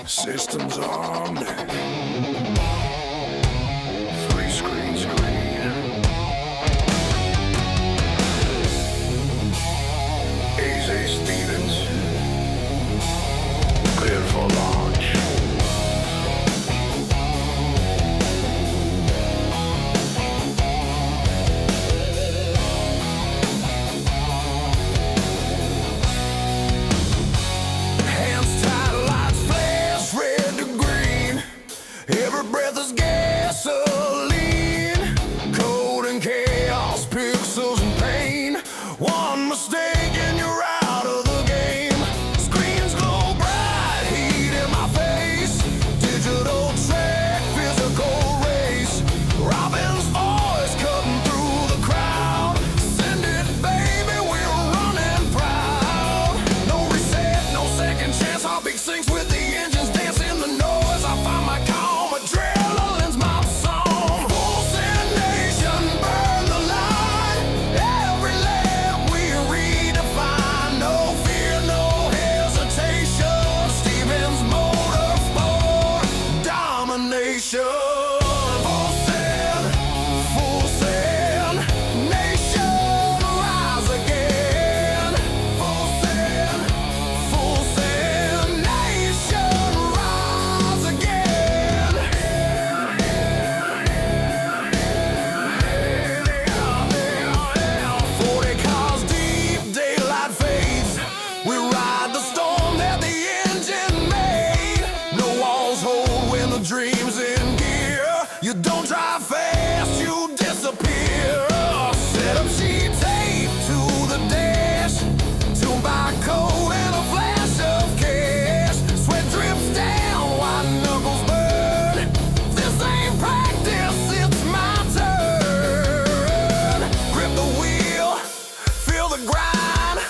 Systems on me. Three screen screen. ASUS Stevens. Clear for launch. Every breath is gasoline, cold and chaos, pixels and pain. One mistake and you're out of the game. Screens glow bright, heat in my face. Digital track, physical race. Robin's voice cutting through the crowd. Send it, baby, we're running proud. No reset, no second chance. Heartbeat sinks with the engines dancing the noise. I find my adrenaline's my song. Full send nation, burn the line. Every lap we redefine. No fear, no hesitation. Stevens Motorsport domination. Full send nation, rise again. Full send nation, rise again. 40 cars deep, daylight fades. We ride the storm that the engine made. No walls hold when the dream's in gear. You don't drive fast, you disappear. Set up sheet tape to the dash. Tuned by code and a flash of cash. Sweat drips down, white knuckles burn. This ain't practice, it's my turn. Grip the wheel, feel the grind.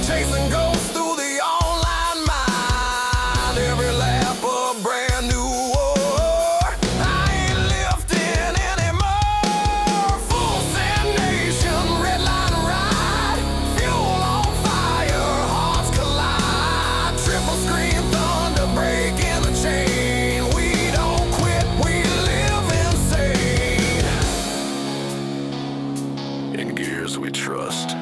Chasing ghosts through the online mind. Every lap a brand new war. I ain't lifting anymore. Full send nation, red line ride. Fuel on fire, hearts collide. Triple screen thunder breaking the chain. We don't quit, we live insane. In gears we trust.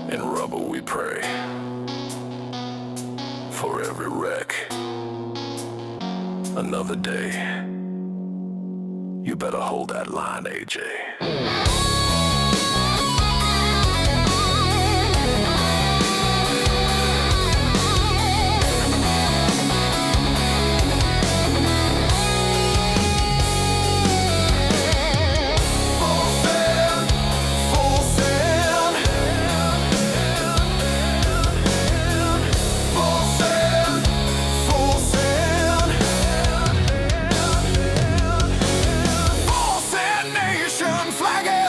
In rubber we pray. For every wreck, another day. You better hold that line, AJ. Full send. Full send. Full send. Full send nation, flag it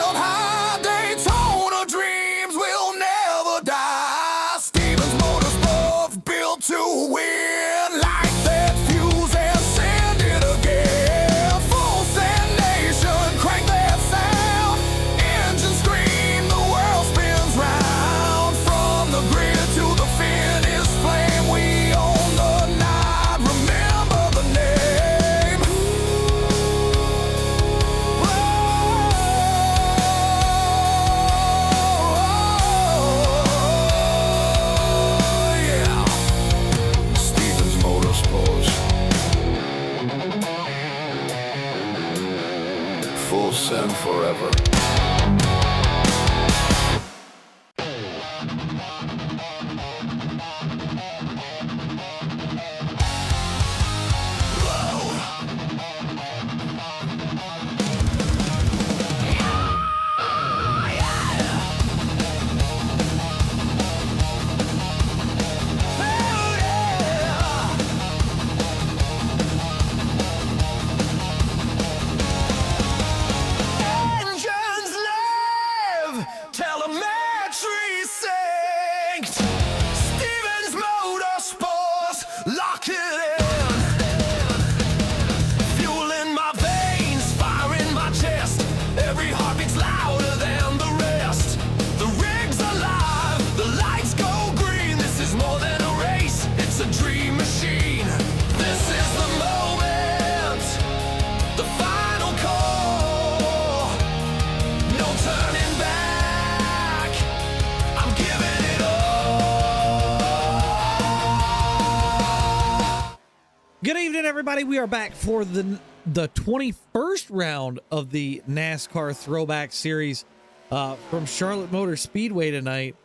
evening, everybody. We are back for the 21st round of the NASCAR Throwback Series from Charlotte Motor Speedway tonight.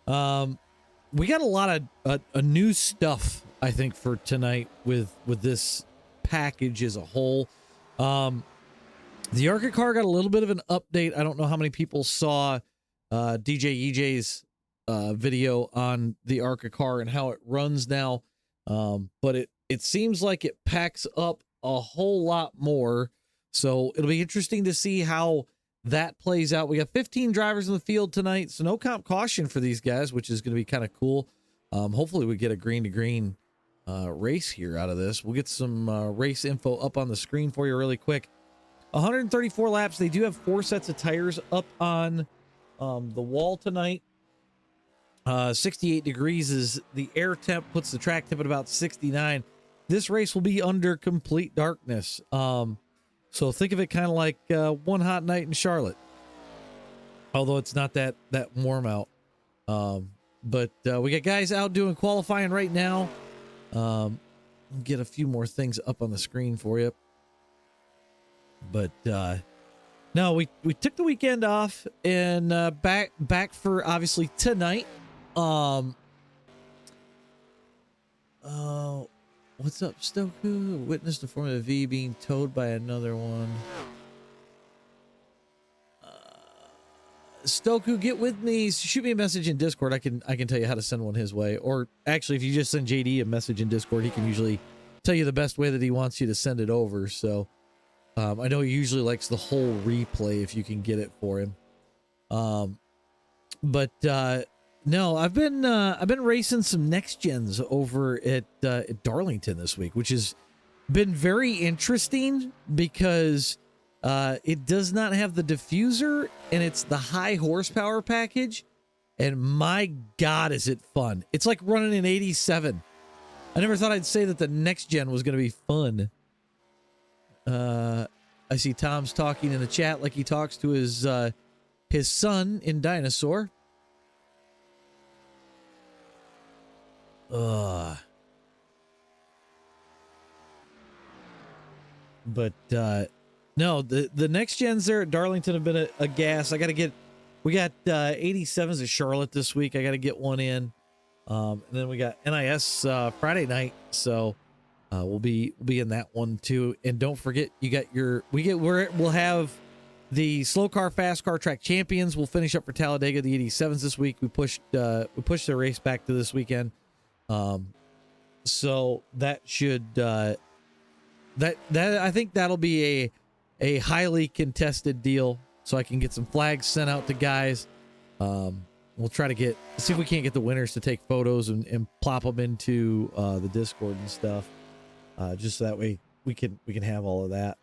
We got a lot of new stuff, I think, for tonight with this package as a whole. The ARCA car got a little bit of an update. I don't know how many people saw DJ EJ's video on the ARCA car and how it runs now, but it seems like it packs up a whole lot more, so it'll be interesting to see how that plays out. We got 15 drivers in the field tonight, so no comp caution for these guys, which is going to be kind of cool. Hopefully we get a green to green race here out of this. We'll get some race info up on the screen for you really quick. 134 laps. They do have 4 sets of tires up on the wall tonight. 68 degrees is the air temp, puts the track temp at about 69. This race will be under complete darkness. So think of it kind of like one hot night in Charlotte. Although it's not that warm out. But we got guys out doing qualifying right now. Get a few more things up on the screen for you. But no, we took the weekend off and back for obviously tonight. What's up, Stoku? Witnessed a Formula V being towed by another one. Stoku, get with me. Shoot me a message in Discord. I can tell you how to send one his way. Or actually, if you just send JD a message in Discord, he can usually tell you the best way that he wants you to send it over. So I know he usually likes the whole replay if you can get it for him. No, I've been racing some next gens over at Darlington this week, which has been very interesting because it does not have the diffuser and it's the high horsepower package, and my God, is it fun! It's like running an 87. I never thought I'd say that the next gen was going to be fun. I see Tom's talking in the chat like he talks to his son in Dinosaur. But no, the next gens there at Darlington have been a gas. We got 87s at Charlotte this week. I got to get one in. And then we got NIS Friday night, so we'll be in that one too. And don't forget, we'll have the slow car, fast car track champions. We'll finish up for Talladega, the 87s this week. We pushed the race back to this weekend. So that should that I think that'll be a highly contested deal, so I can get some flags sent out to guys. We'll try to see if we can't get the winners to take photos and plop them into the Discord and stuff, just so that way we can have all of that.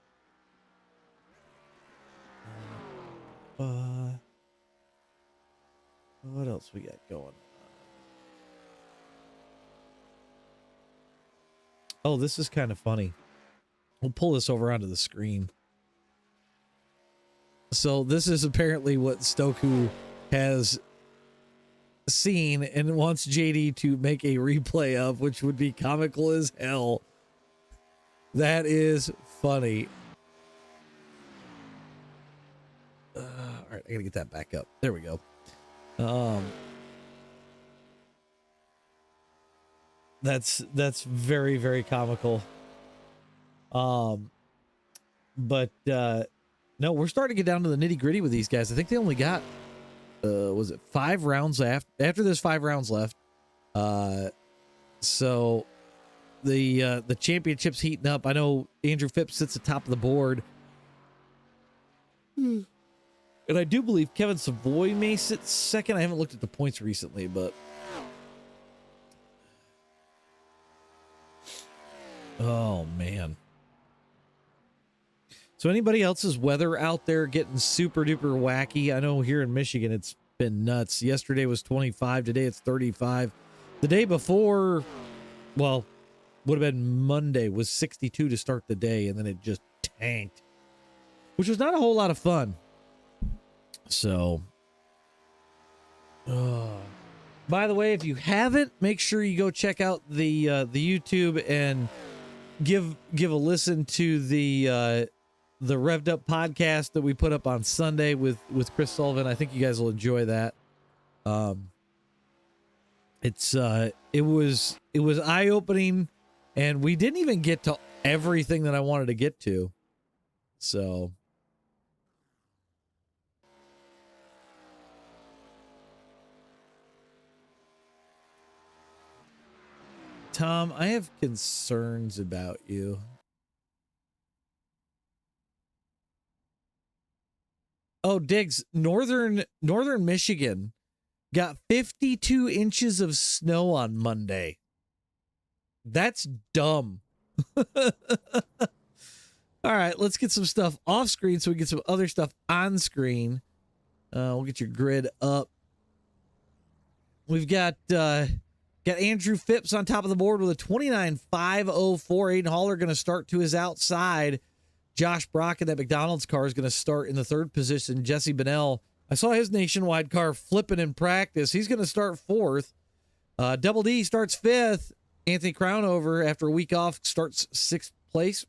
What else we got going? Oh, this is kind of funny. We'll pull this over onto the screen. So this is apparently what Stoku has seen and wants JD to make a replay of, which would be comical as hell. That is funny. All right, I gotta get that back up. There we go. That's very, very comical. But no, we're starting to get down to the nitty gritty with these guys. I think they only got was it 5 rounds after there's 5 rounds left. So the championship's heating up. I know Andrew Phipps sits atop of the board. And I do believe Kevin Savoy may sit second. I haven't looked at the points recently, but oh man. So anybody else's weather out there getting super duper wacky? I know here in Michigan it's been nuts. Yesterday was 25, today it's 35. The day before, well, would have been Monday, was 62 to start the day, and then it just tanked, which was not a whole lot of fun. So, by the way, if you haven't, make sure you go check out the YouTube and give a listen to the Revved Up podcast that we put up on Sunday with Chris Sullivan. I think you guys will enjoy that. It was eye-opening, and we didn't even get to everything that I wanted to get to. So Tom, I have concerns about you. Oh, Diggs, northern Michigan got 52 inches of snow on Monday. That's dumb. All right, let's get some stuff off screen so we get some other stuff on screen. We'll get your grid up. We've got Andrew Phipps on top of the board with a 29.504. Aiden Haller going to start to his outside. Josh Brock in that McDonald's car is going to start in the third position. Jesse Bennell, I saw his nationwide car flipping in practice. He's going to start fourth. Double D starts fifth. Anthony Crownover, after a week off, starts sixth place.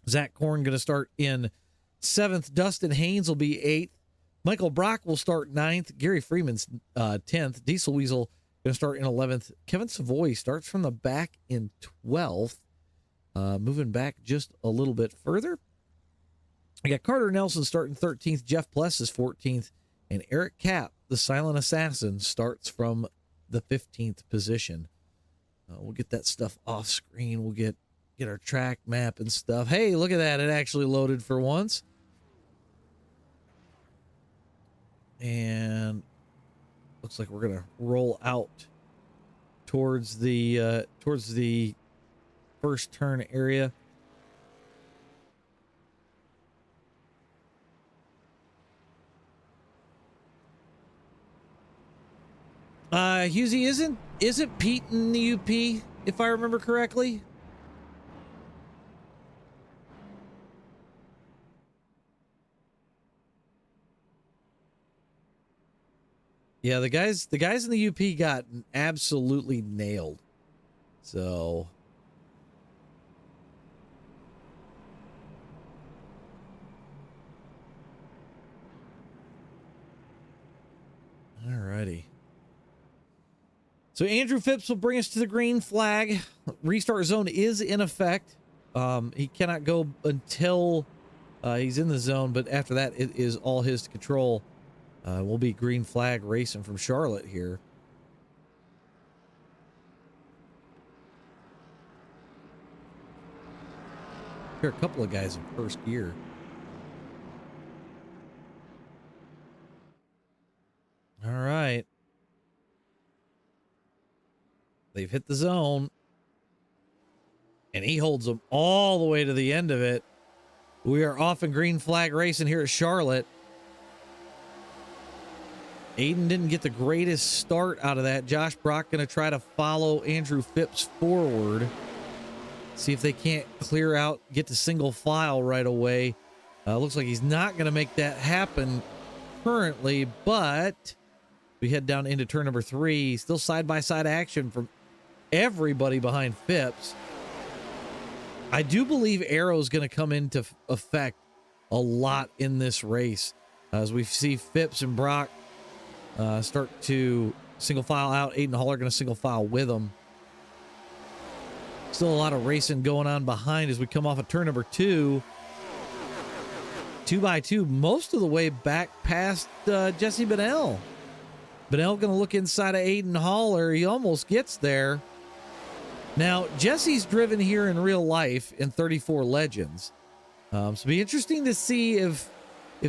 Zach Korn going to start in seventh. Dustin Haynes will be eighth. Michael Brock will start ninth. Gary Freeman's 10th. Diesel Weasel going to start in 11th. Kevin Savoy starts from the back in 12th. Moving back just a little bit further. I got Carter Nelson starting 13th. Jeff Pless is 14th. And Eric Kapp, the silent assassin, starts from the 15th position. We'll get that stuff off screen. We'll get our track map and stuff. Hey, look at that. It actually loaded for once. And looks like we're going to roll out towards the first turn area. Husey, isn't Pete in the UP, if I remember correctly? Yeah, the guys in the UP got absolutely nailed. So alrighty. So Andrew Phipps will bring us to the green flag. Restart zone is in effect. He cannot go until he's in the zone, but after that, it is all his to control. We'll be green flag racing from Charlotte here. Here are a couple of guys in first gear. All right. They've hit the zone. And he holds them all the way to the end of it. We are off in green flag racing here at Charlotte. Aiden didn't get the greatest start out of that. Josh Brock going to try to follow Andrew Phipps forward. See if they can't clear out, get to single file right away. Looks like he's not going to make that happen currently, but we head down into turn number 3. Still side-by-side action from everybody behind Phipps. I do believe Aero is going to come into effect a lot in this race as we see Phipps and Brock start to single file out. Aiden Haller going to single file with them. Still a lot of racing going on behind as we come off of turn number 2. 2x2 most of the way back past Jesse Bennell. Bennell going to look inside of Aiden Haller. He almost gets there. Now, Jesse's driven here in real life in 34 Legends. So it'll be interesting to see if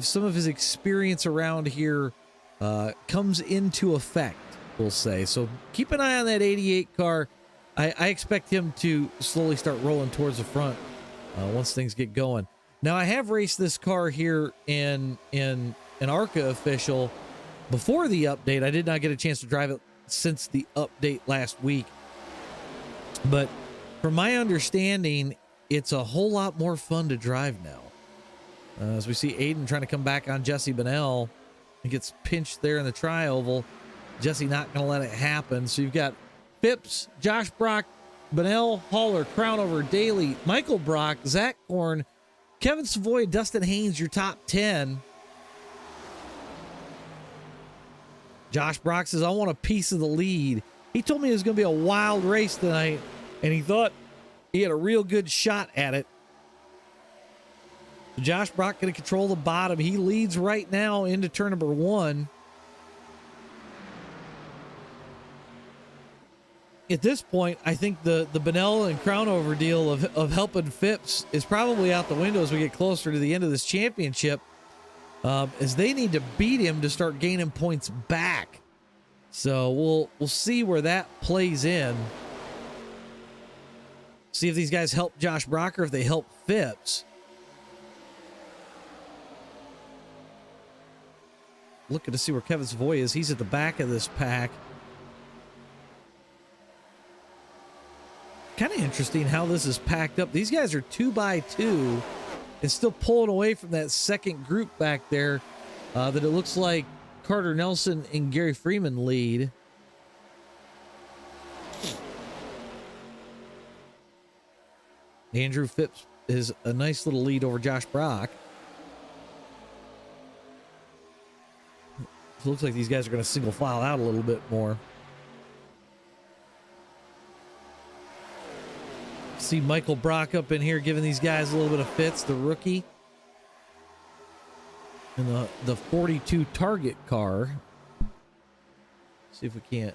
some of his experience around here comes into effect, we'll say. So keep an eye on that 88 car. I expect him to slowly start rolling towards the front once things get going. Now, I have raced this car here in an ARCA official before the update. I did not get a chance to drive it since the update last week. But from my understanding, it's a whole lot more fun to drive now. As we see Aiden trying to come back on Jesse Bennell. He gets pinched there in the tri-oval. Jesse not going to let it happen. So you've got Phipps, Josh Brock, Benell, Haller, Crownover, Daly, Michael Brock, Zach Korn, Kevin Savoy, Dustin Haynes, your top 10. Josh Brock says, I want a piece of the lead. He told me it was going to be a wild race tonight, and he thought he had a real good shot at it. So Josh Brock going to control the bottom. He leads right now into turn number 1. At this point, I think the Benell and Crownover deal of helping Phipps is probably out the window as we get closer to the end of this championship, as they need to beat him to start gaining points back. So we'll see where that plays in. See if these guys help Josh Brock or if they help Phipps. Looking to see where Kevin Savoy is. He's at the back of this pack. Kind of interesting how this is packed up. These guys are 2x2 and still pulling away from that second group back there that it looks like Carter Nelson and Gary Freeman lead. Andrew Phipps is a nice little lead over Josh Brock. It looks like these guys are going to single file out a little bit more. See Michael Brock up in here giving these guys a little bit of fits, the rookie. And the 42 Target car. See if we can't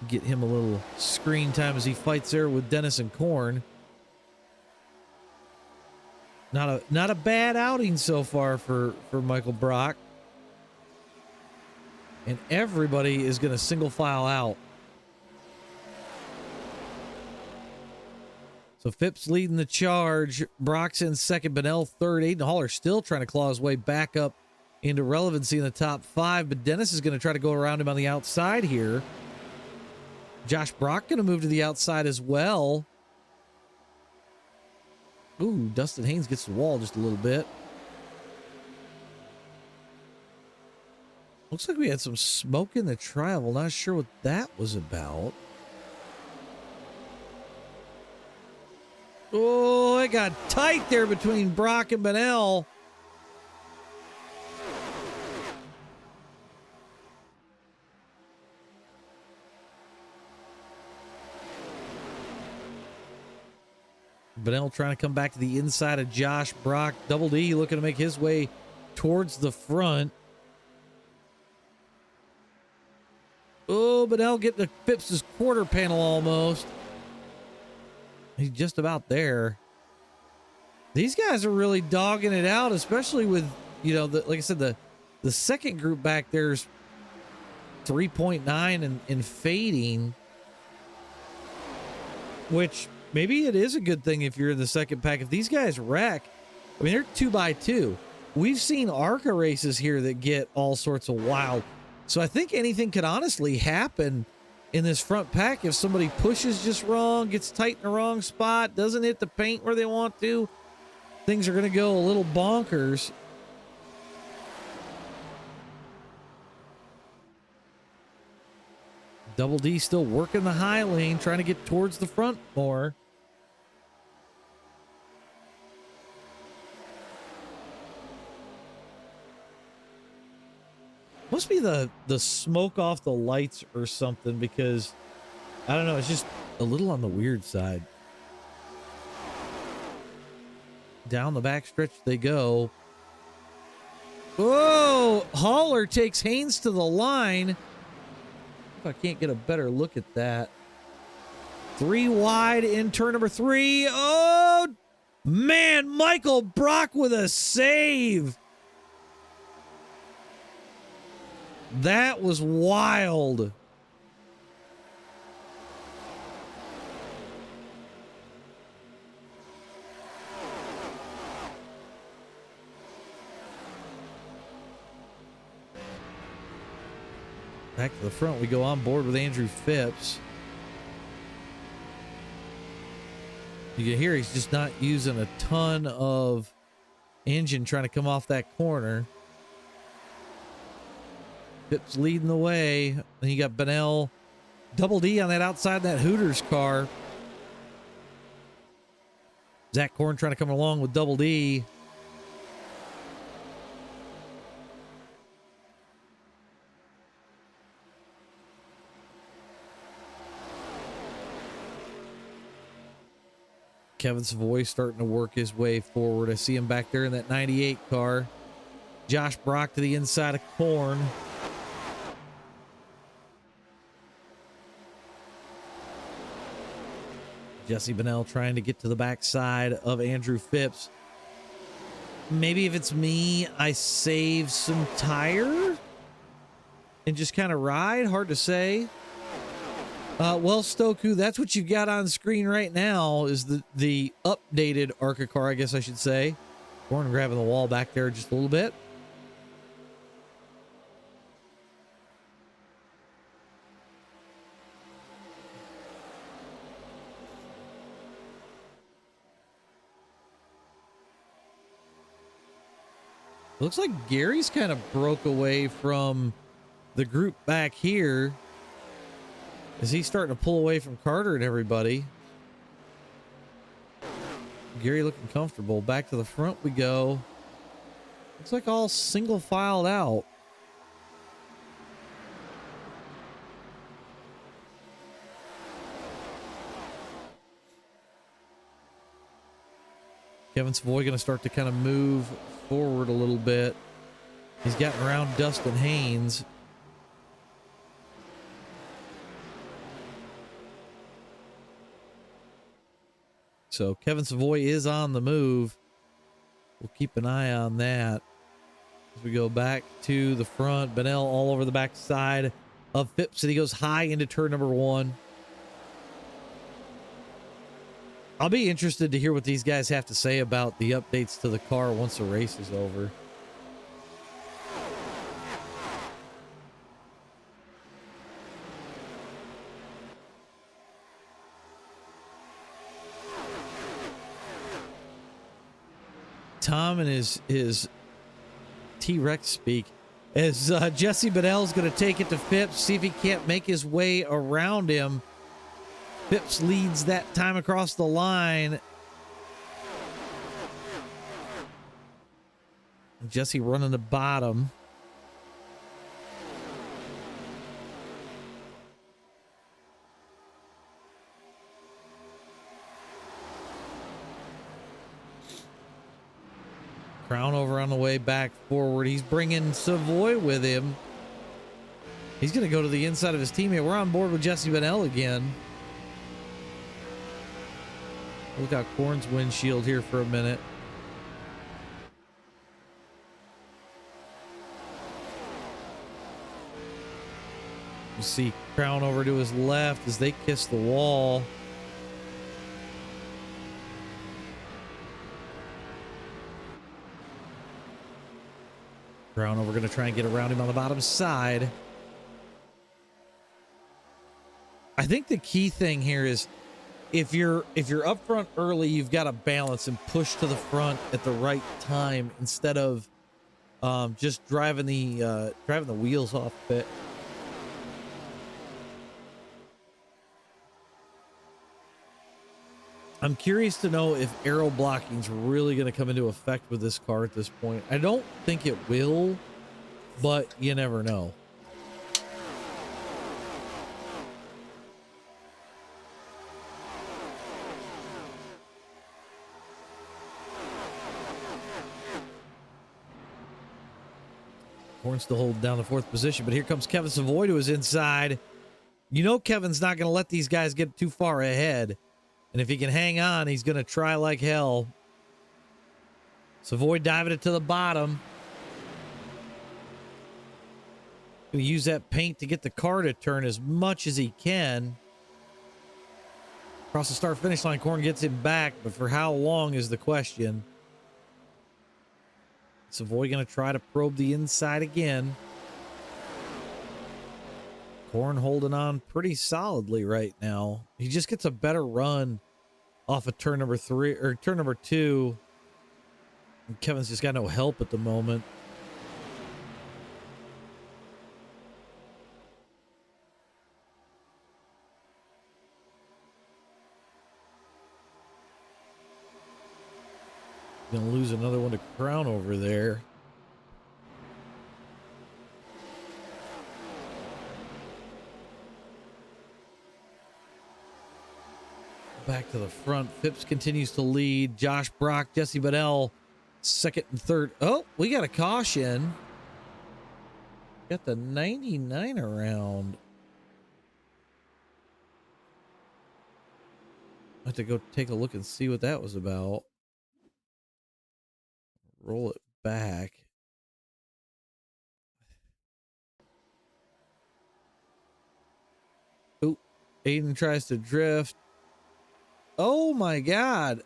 get him a little screen time as he fights there with Dennis and Korn. Not a bad outing so far for Michael Brock. And everybody is going to single file out. So Phipps leading the charge. Brock's in second. Benell third. Aiden Haller still trying to claw his way back up into relevancy in the top 5. But Dennis is going to try to go around him on the outside here. Josh Brock going to move to the outside as well. Ooh, Dustin Haynes gets the wall just a little bit. Looks like we had some smoke in the travel. Not sure what that was about. Oh, it got tight there between Brock and Benell. Benell trying to come back to the inside of Josh Brock. Double D looking to make his way towards the front. Oh, Benell getting to Phipps' quarter panel almost. He's just about there. These guys are really dogging it out, especially with, you know, like I said, the second group back there's 3.9 and fading, which maybe it is a good thing if you're in the second pack. If these guys wreck, I mean, they're 2x2. We've seen ARCA races here that get all sorts of wild. So I think anything could honestly happen in this front pack if somebody pushes just wrong, gets tight in the wrong spot, doesn't hit the paint where they want to. Things are going to go a little bonkers. Double D still working the high lane, trying to get towards the front more. Must be the smoke off the lights or something, because I don't know, it's just a little on the weird side. Down the back stretch they go. Whoa! Haller takes Haynes to the line. If I can't get a better look at that. 3 wide in turn number 3. Oh, man, Michael Brock with a save. That was wild. Back to the front we go, on board with Andrew Phipps. You can hear he's just not using a ton of engine trying to come off that corner. Phipps leading the way. Then you got Benell, Double D on that outside of that Hooters car. Zach Korn trying to come along with Double D. Kevin Savoy starting to work his way forward. I see him back there in that 98 car. Josh Brock to the inside of Korn. Jesse Bennell trying to get to the backside of Andrew Phipps. Maybe if it's me, I save some tire and just kind of ride. Hard to say. Well, Stoku, that's what you've got on screen right now is the updated ARCA car, I guess I should say. Korn grabbing the wall back there just a little bit. Looks like Gary's kind of broke away from the group back here. Is he starting to pull away from Carter and everybody? Gary looking comfortable. Back to the front we go. Looks like all single filed out. Kevin Savoy going to start to kind of move forward a little bit. He's gotten around Dustin Haynes. So Kevin Savoy is on the move. We'll keep an eye on that. As we go back to the front, Bennell all over the backside of Phipps, and he goes high into turn number 1. I'll be interested to hear what these guys have to say about the updates to the car once the race is over. Tom and his T-Rex speak as Jesse Bennell's going to take it to Phipps, see if he can't make his way around him. Phipps leads that time across the line. Jesse running the bottom. Crown over on the way back forward. He's bringing Savoy with him. He's going to go to the inside of his teammate. We're on board with Jesse Bennell again. Look out Korn's windshield here for a minute. You see Crown over to his left as they kiss the wall. Crown over, going to try and get around him on the bottom side. I think the key thing here is if you're up front early, you've got to balance and push to the front at the right time instead of just driving the wheels off a bit. I'm curious to know if aero blocking is really going to come into effect with this car at this point. I don't think it will, but you never know. Korn still holding down the 4th position, but here comes Kevin Savoy to his inside. You know Kevin's not going to let these guys get too far ahead. And if he can hang on, he's going to try like hell. Savoy diving it to the bottom. Going to use that paint to get the car to turn as much as he can. Across the start-finish line, Korn gets him back, but for how long is the question. Savoy going to try to probe the inside again. Korn holding on pretty solidly right now. He just gets a better run off of turn number 3 or turn number 2. And Kevin's just got no help at the moment. Gonna lose another one to Crown over there. Back to the front. Phipps continues to lead. Josh Brock, Jesse Bedell, second and third. Oh, we got a caution. Got the 99 around. I have to go take a look and see what that was about. Roll it back. Oop. Aiden tries to drift. Oh my God.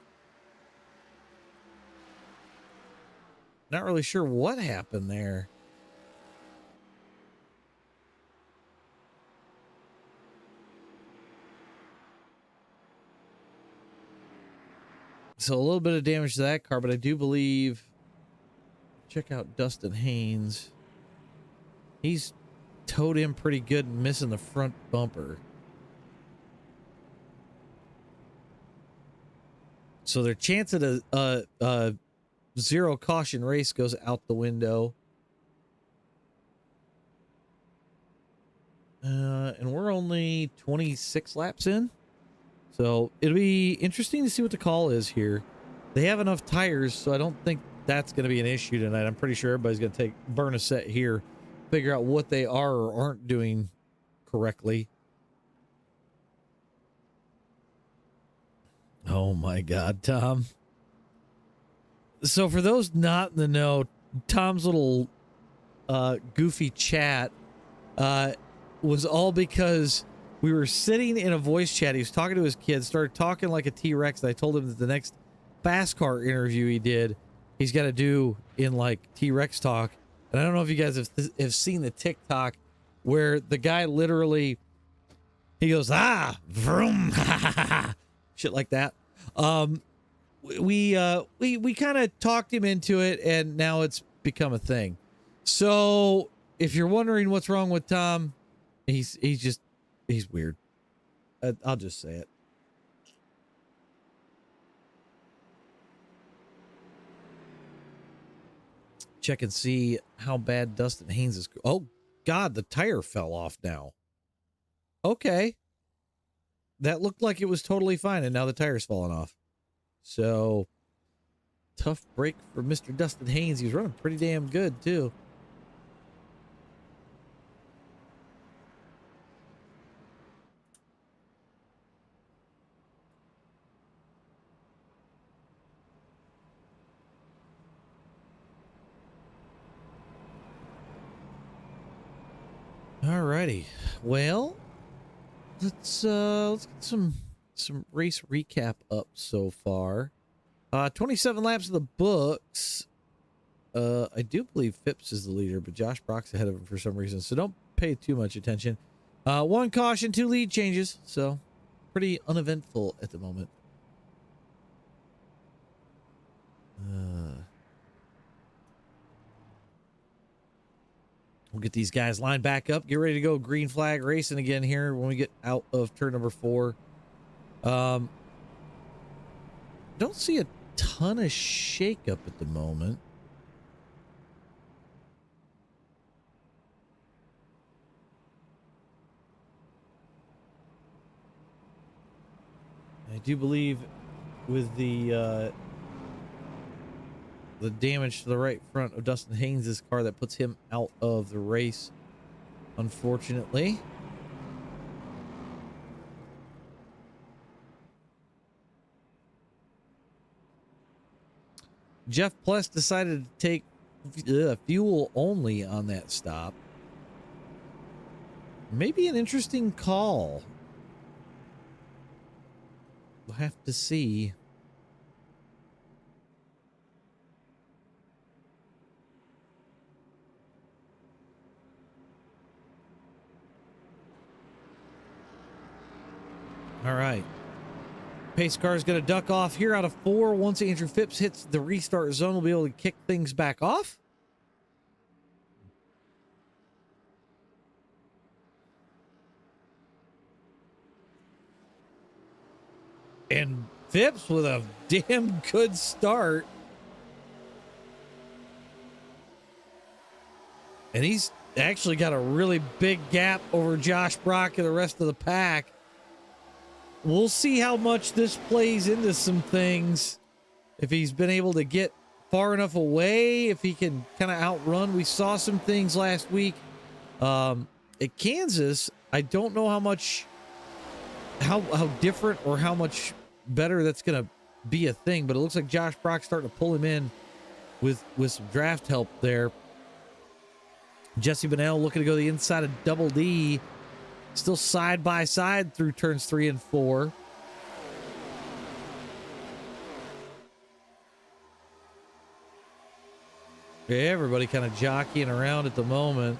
Not really sure what happened there. So a little bit of damage to that car, but I do believe, check out Dustin Haynes. He's towed in pretty good and missing the front bumper. So their chance at a zero caution race goes out the window. And we're only 26 laps in. So it'll be interesting to see what the call is here. They have enough tires, so I don't think that's going to be an issue tonight. I'm pretty sure everybody's going to burn a set here, figure out what they are or aren't doing correctly. Oh my God, Tom. So for those not in the know, Tom's little goofy chat was all because we were sitting in a voice chat. He was talking to his kids, started talking like a T-Rex. And I told him that the next fast car interview he did, he's got to do in like T-Rex talk. And I don't know if you guys have seen the TikTok where the guy literally, he goes, vroom, shit like that. We kind of talked him into it, and now it's become a thing. So if you're wondering what's wrong with Tom, he's weird. I'll just say it. Check and see how bad Dustin Haynes is. Oh God, the tire fell off now. Okay. That looked like it was totally fine, and now the tire's falling off. So, tough break for Mr. Dustin Haynes. He was running pretty damn good, too. Alrighty. Well, let's get some race recap up so far. 27 laps of the books. I do believe Phipps is the leader, but Josh Brock's ahead of him for some reason, so don't pay too much attention. One caution, 2 lead changes, so pretty uneventful at the moment. We'll get these guys lined back up, get ready to go green flag racing again here when we get out of turn number 4. Don't see a ton of shakeup at the moment. I do believe with the damage to the right front of Dustin Haynes' car, that puts him out of the race, unfortunately. Jeff Pless decided to take fuel only on that stop. Maybe an interesting call. We'll have to see. All right. Pace car is going to duck off here out of 4. Once Andrew Phipps hits the restart zone, we'll be able to kick things back off. And Phipps with a damn good start. And he's actually got a really big gap over Josh Brock and the rest of the pack. We'll see how much this plays into some things. If he's been able to get far enough away, if he can kind of outrun. We saw some things last week at Kansas. I don't know how different or how much better that's going to be a thing, but it looks like Josh Brock's starting to pull him in with some draft help there. Jesse Bennell looking to go the inside of Double D, still side by side through turns 3 and 4. Everybody kind of jockeying around at the moment.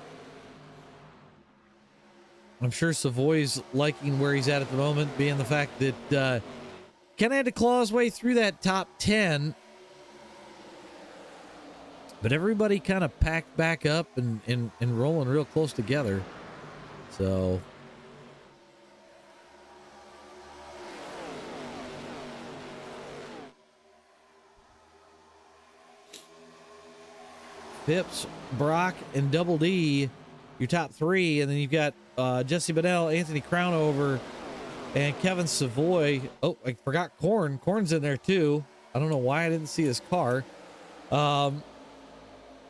I'm sure Savoy's liking where he's at the moment, being the fact that kind of had to claw his way through that top 10. But everybody kind of packed back up and rolling real close together. So Phipps, Brock, and Double D, your top 3. And then you've got Jesse Bennell, Anthony Crownover, and Kevin Savoy. Oh, I forgot Korn. Korn's in there too. I don't know why I didn't see his car.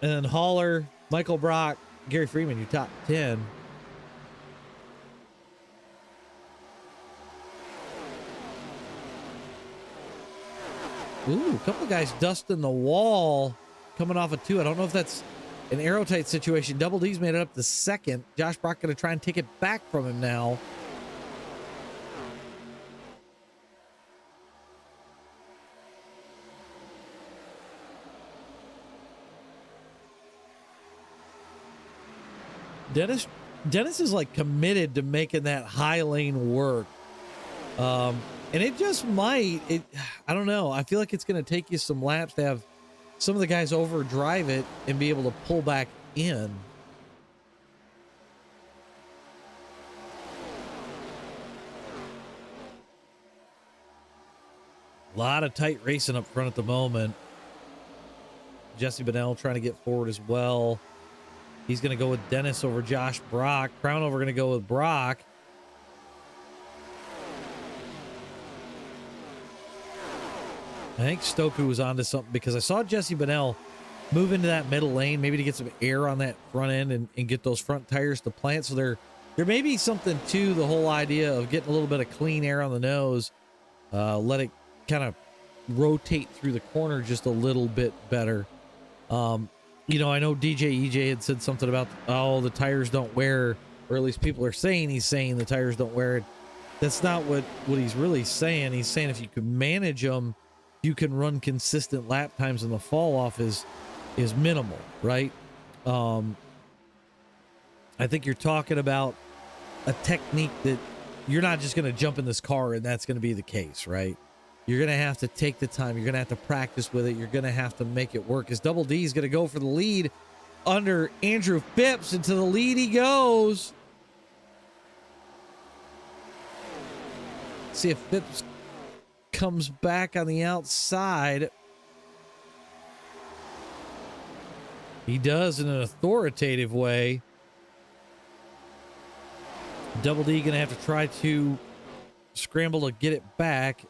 And then Haller, Michael Brock, Gary Freeman, your top 10. Ooh, a couple of guys dusting the wall coming off of 2. I don't know if that's an aerotight situation. Double D's made it up to 2nd. Josh Brock going to try and take it back from him now. Dennis is like committed to making that high lane work. And it just might, I don't know. I feel like it's going to take you some laps to have some of the guys overdrive it and be able to pull back in. A lot of tight racing up front at the moment. Jesse Bennell trying to get forward as well. He's going to go with Dennis over Josh Brock. Crownover going to go with Brock. I think Stoku was onto something because I saw Jesse Bennell move into that middle lane, maybe to get some air on that front end and get those front tires to plant. So there may be something to the whole idea of getting a little bit of clean air on the nose. Let it kind of rotate through the corner just a little bit better. You know, I know DJ EJ had said something about, oh, the tires don't wear, or at least people are saying he's saying the tires don't wear it. That's not what he's really saying. He's saying if you can manage them, you can run consistent lap times and the fall off is minimal, right? I think you're talking about a technique that you're not just going to jump in this car and that's going to be the case, right? You're going to have to take the time. You're going to have to practice with it. You're going to have to make it work. As Double D is going to go for the lead under Andrew Phipps, and to the lead he goes. See if Phipps comes back on the outside. He does in an authoritative way. Double D going to have to try to scramble to get it back.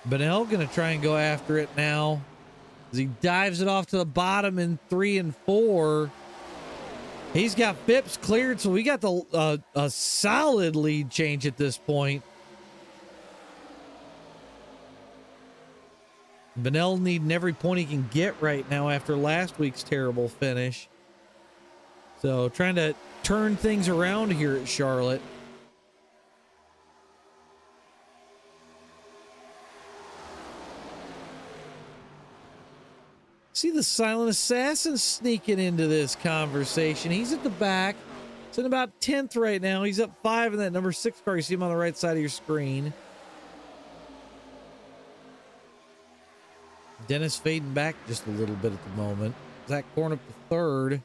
Bennell going to try and go after it now as he dives it off to the bottom in 3 and 4. He's got Phipps cleared, so we got a solid lead change at this point. Bennell needing every point he can get right now after last week's terrible finish. So trying to turn things around here at Charlotte. See the silent assassin sneaking into this conversation. He's at the back. It's in about 10th right now. He's up 5 in that number 6 car. You see him on the right side of your screen. Dennis fading back just a little bit at the moment. Zach Corn up to third.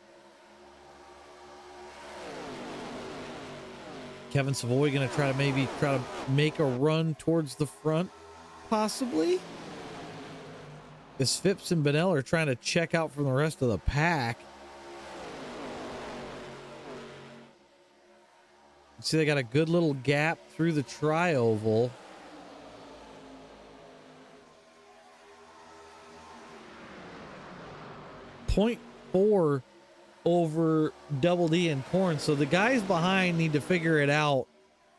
Kevin Savoy going to try to make a run towards the front, possibly. As Phipps and Bennell are trying to check out from the rest of the pack. See, they got a good little gap through the tri-oval. .4 over Double D and Corn. So the guys behind need to figure it out,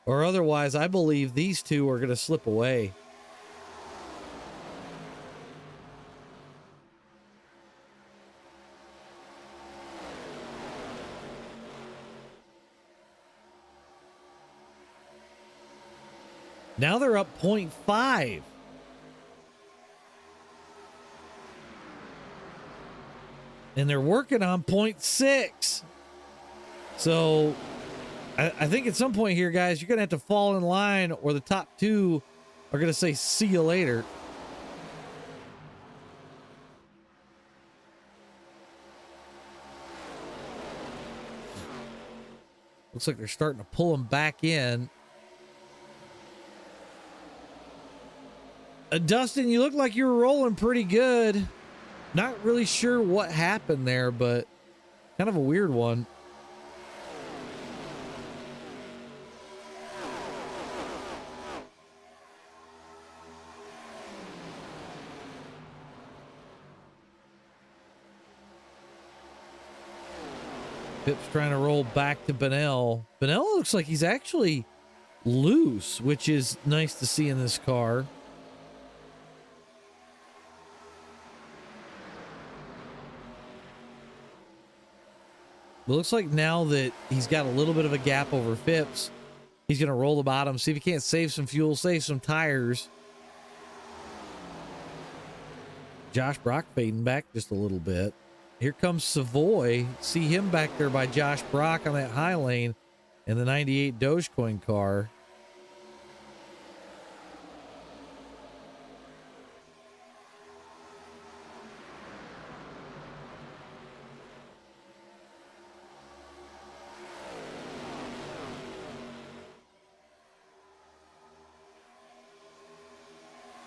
or otherwise I believe these two are going to slip away. Now they're up 0.5. And they're working on 0.6. So I think at some point here, guys, you're going to have to fall in line, or the top two are going to say, see you later. Looks like they're starting to pull them back in. Dustin, you look like you were rolling pretty good. Not really sure what happened there, but kind of a weird one. Pip's trying to roll back to Bennell. Bennell looks like he's actually loose, which is nice to see in this car. It looks like now that he's got a little bit of a gap over Phipps, he's going to roll the bottom, see if he can't save some fuel, save some tires. Josh Brock fading back just a little bit. Here comes Savoy. See him back there by Josh Brock on that high lane in the 98 Dogecoin car.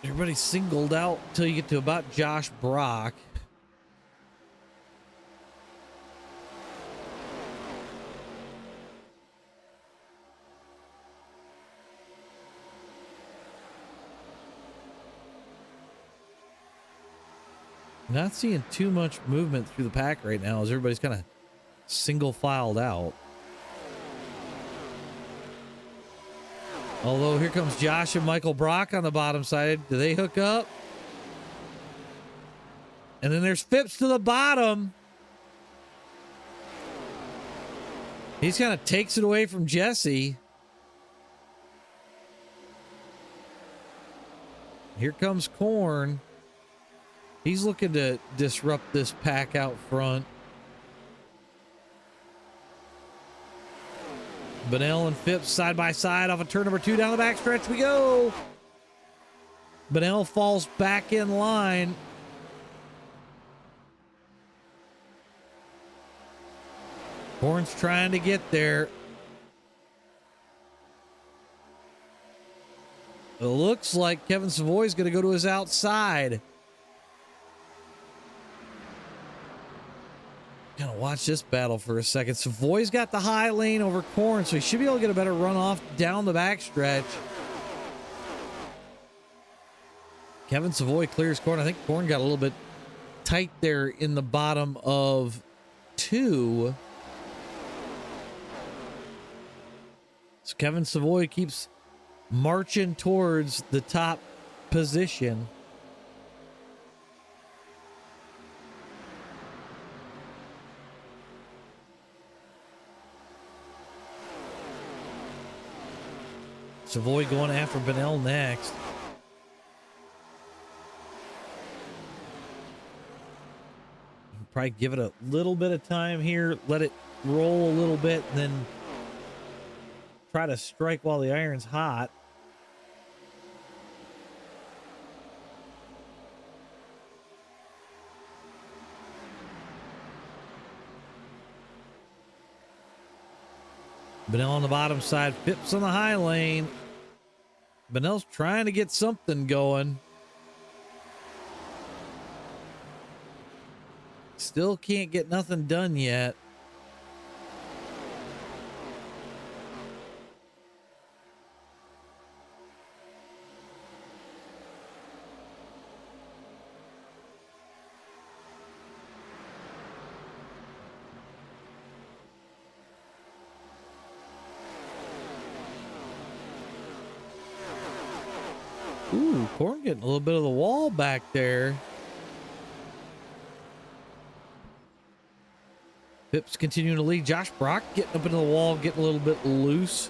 Everybody's singled out until you get to about Josh Brock. Not seeing too much movement through the pack right now as everybody's kind of single filed out. Although here comes Josh and Michael Brock on the bottom side. Do they hook up? And then there's Phipps to the bottom. He's kind of takes it away from Jesse. Here comes Corn. He's looking to disrupt this pack out front. Bennell and Phipps side by side off of turn number 2 down the backstretch we go. Bennell falls back in line. Corn's trying to get there. It looks like Kevin Savoy's going to go to his outside. Gonna watch this battle for a second. Savoy's got the high lane over Corn, so he should be able to get a better run off down the backstretch. Kevin Savoy clears Corn. I think Corn got a little bit tight there in the bottom of 2. So Kevin Savoy keeps marching towards the top position. Savoy going after Bennell next. Probably give it a little bit of time here. Let it roll a little bit, and then try to strike while the iron's hot. Benell on the bottom side, Phipps on the high lane. Benell's trying to get something going. Still can't get nothing done yet. Ooh, Corn getting a little bit of the wall back there. Phipps continuing to lead. Josh Brock getting up into the wall, getting a little bit loose.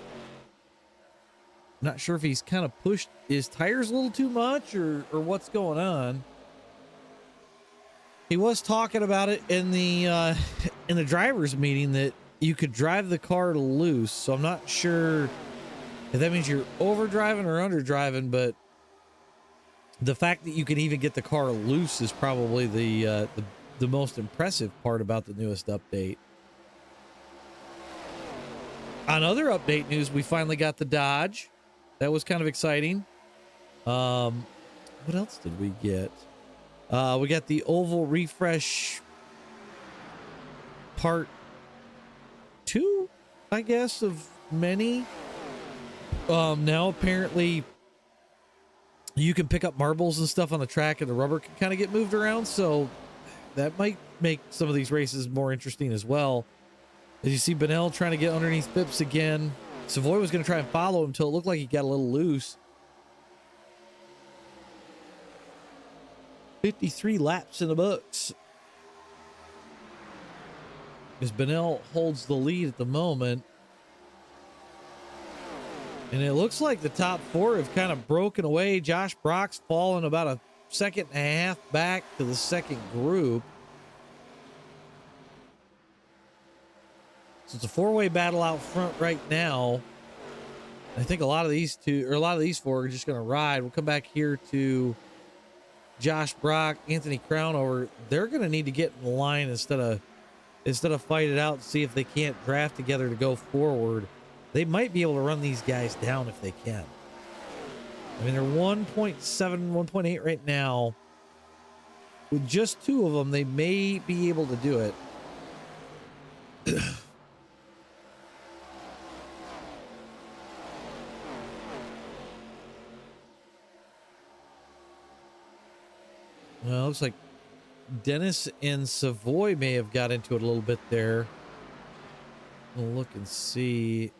Not sure if he's kind of pushed his tires a little too much or what's going on. He was talking about it in the drivers meeting that you could drive the car loose. So I'm not sure if that means you're over driving or under driving, but the fact that you can even get the car loose is probably the most impressive part about the newest update. On other update news, we finally got the Dodge. That was kind of exciting. What else did we get? We got the oval refresh part 2, I guess, of many. Now apparently you can pick up marbles and stuff on the track and the rubber can kind of get moved around. So that might make some of these races more interesting as well. As you see Benell trying to get underneath Phipps again. Savoy was going to try and follow him until it looked like he got a little loose. 53 laps in the books. As Benell holds the lead at the moment. And it looks like the top 4 have kind of broken away. Josh Brock's fallen about a second and a half back to the second group. So it's a 4-way battle out front right now. I think a lot of these 4 are just going to ride. We'll come back here to Josh Brock, Anthony Crownover. They're going to need to get in line instead of fight it out and see if they can't draft together to go forward. They might be able to run these guys down if they can. I mean, they're 1.7, 1.8 right now. With just 2 of them, they may be able to do it. Well, it looks like Dennis and Savoy may have got into it a little bit there. We'll look and see.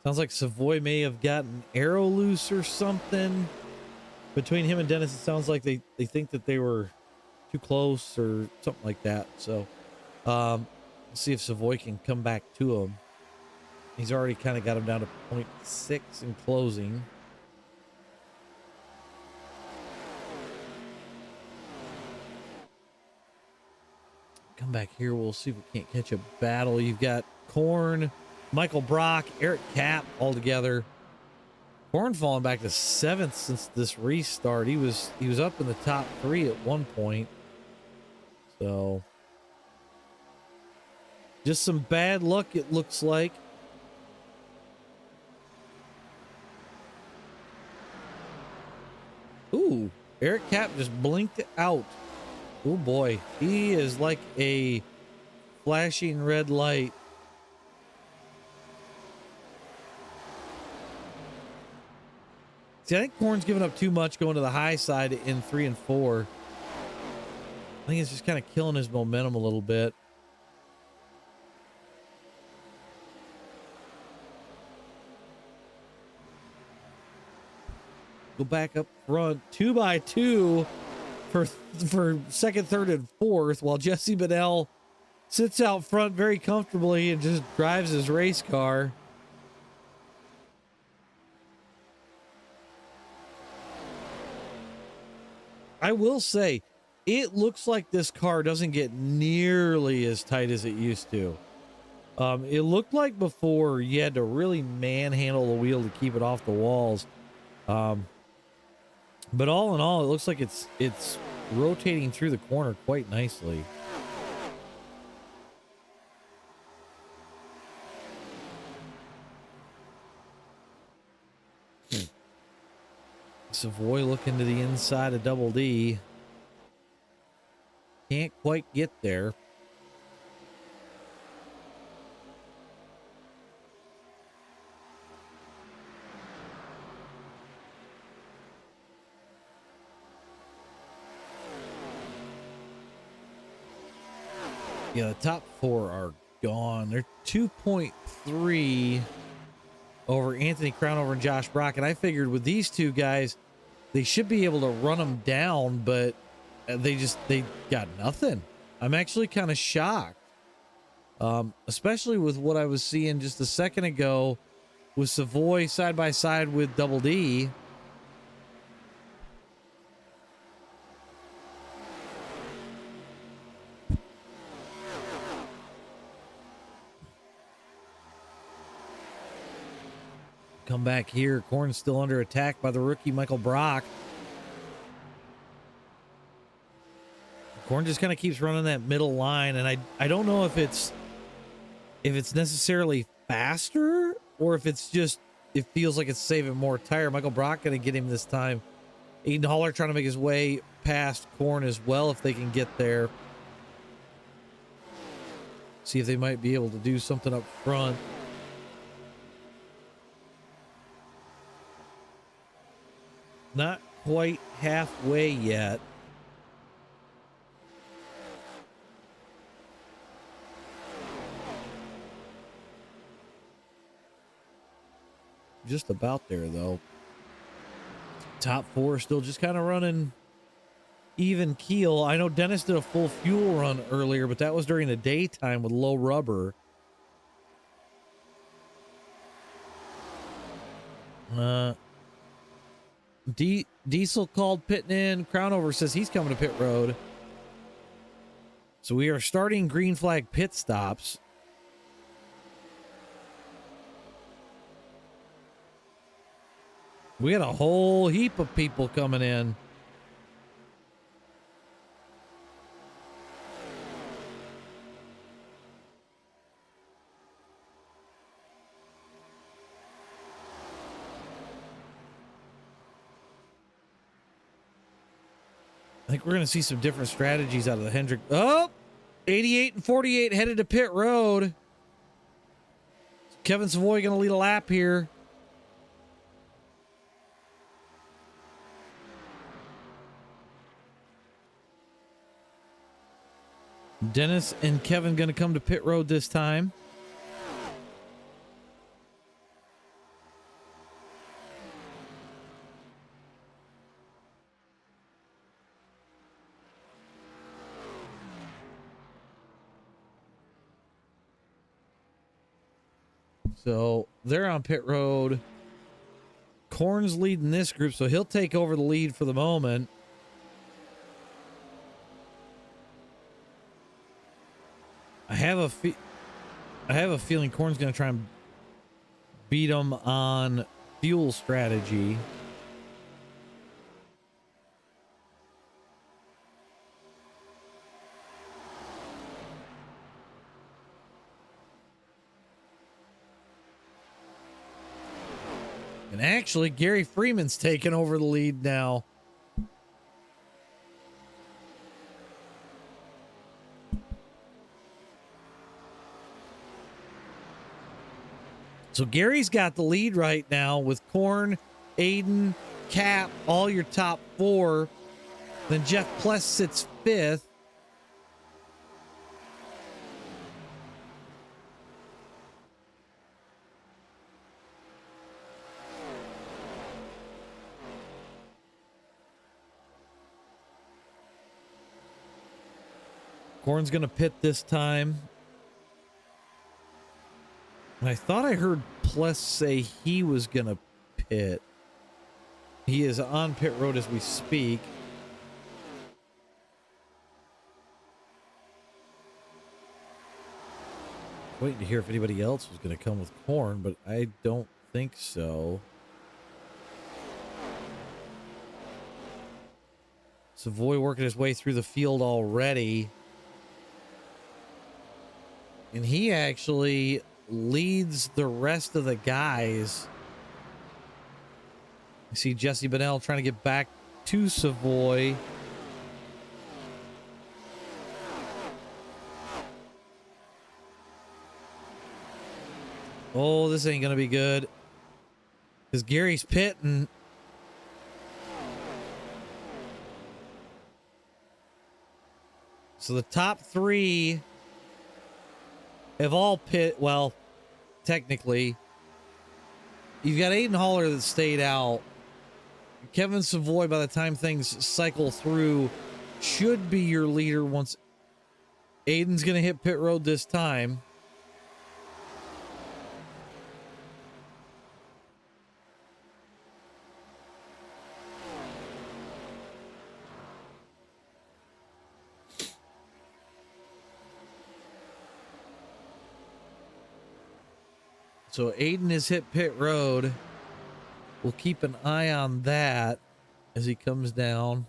Sounds like Savoy may have gotten arrow loose or something. Between him and Dennis, it sounds like they think that they were too close or something like that. So let's see if Savoy can come back to him. He's already kind of got him down to 0.6 in closing. Come back here. We'll see if we can't catch a battle. You've got Korn, Michael Brock, Eric Kapp all together. Korn falling back to 7th since this restart. He was up in the top 3 at one point. So just some bad luck, it looks like. Ooh, Eric Kapp just blinked out. Oh boy, he is like a flashing red light. See, I think Korn's giving up too much going to the high side in 3 and 4. I think it's just kind of killing his momentum a little bit. Go back up front, 2x2 for second, third, and fourth, while Jesse Benell sits out front very comfortably and just drives his race car. I will say, it looks like this car doesn't get nearly as tight as it used to. It looked like before you had to really manhandle the wheel to keep it off the walls. But all in all, it looks like it's rotating through the corner quite nicely. Savoy looking to the inside of Double D. Can't quite get there. Yeah, the top four are gone. They're 2.3 over Anthony Crownover and Josh Brock. And I figured with these two guys, they should be able to run them down, but they got nothing. I'm actually kind of shocked. Especially with what I was seeing just a second ago with Savoy side by side with Double D. Come back here. Corn's still under attack by the rookie Michael Brock. Corn just kind of keeps running that middle line, and I don't know if it's necessarily faster or if it's just it feels like it's saving more tire. Michael Brock gonna get him this time. Aiden Haller trying to make his way past Corn as well if they can get there. See if they might be able to do something up front. Not quite halfway yet. Just about there, though. Top four still just kind of running even keel. I know Dennis did a full fuel run earlier, but that was during the daytime with low rubber. Diesel called pitting in. Crownover says he's coming to pit road. So we are starting green flag pit stops. We got a whole heap of people coming in. I think we're going to see some different strategies out of the Hendrick. Oh, 88 and 48 headed to pit road. Kevin Savoy going to lead a lap here. Dennis and Kevin going to come to pit road this time. So they're on pit road. Corn's leading this group, so he'll take over the lead for the moment. I have a feeling Corn's going to try and beat him on fuel strategy. And actually, Gary Freeman's taking over the lead now. So Gary's got the lead right now with Corn, Aiden, Cap, all your top four. Then Jeff Pless sits fifth. Corn's going to pit this time. And I thought I heard Pless say he was going to pit. He is on pit road as we speak. Waiting to hear if anybody else was going to come with Corn, but I don't think so. Savoy working his way through the field already. And he actually leads the rest of the guys. You see Jesse Bennell trying to get back to Savoy. Oh, this ain't going to be good. Because Gary's pitting. So the top three have all pit. Well, technically, you've got Aiden Haller that stayed out. Kevin Savoy, by the time things cycle through, should be your leader once Aiden's going to hit pit road this time. So Aiden has hit pit road. We'll keep an eye on that as he comes down.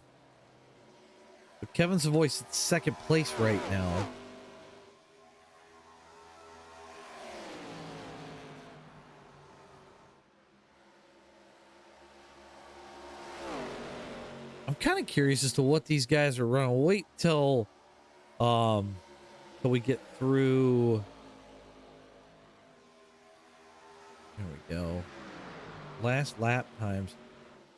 But Kevin Savoy's at second place right now. I'm kind of curious as to what these guys are running. We'll wait till we get through. There we go. Last lap times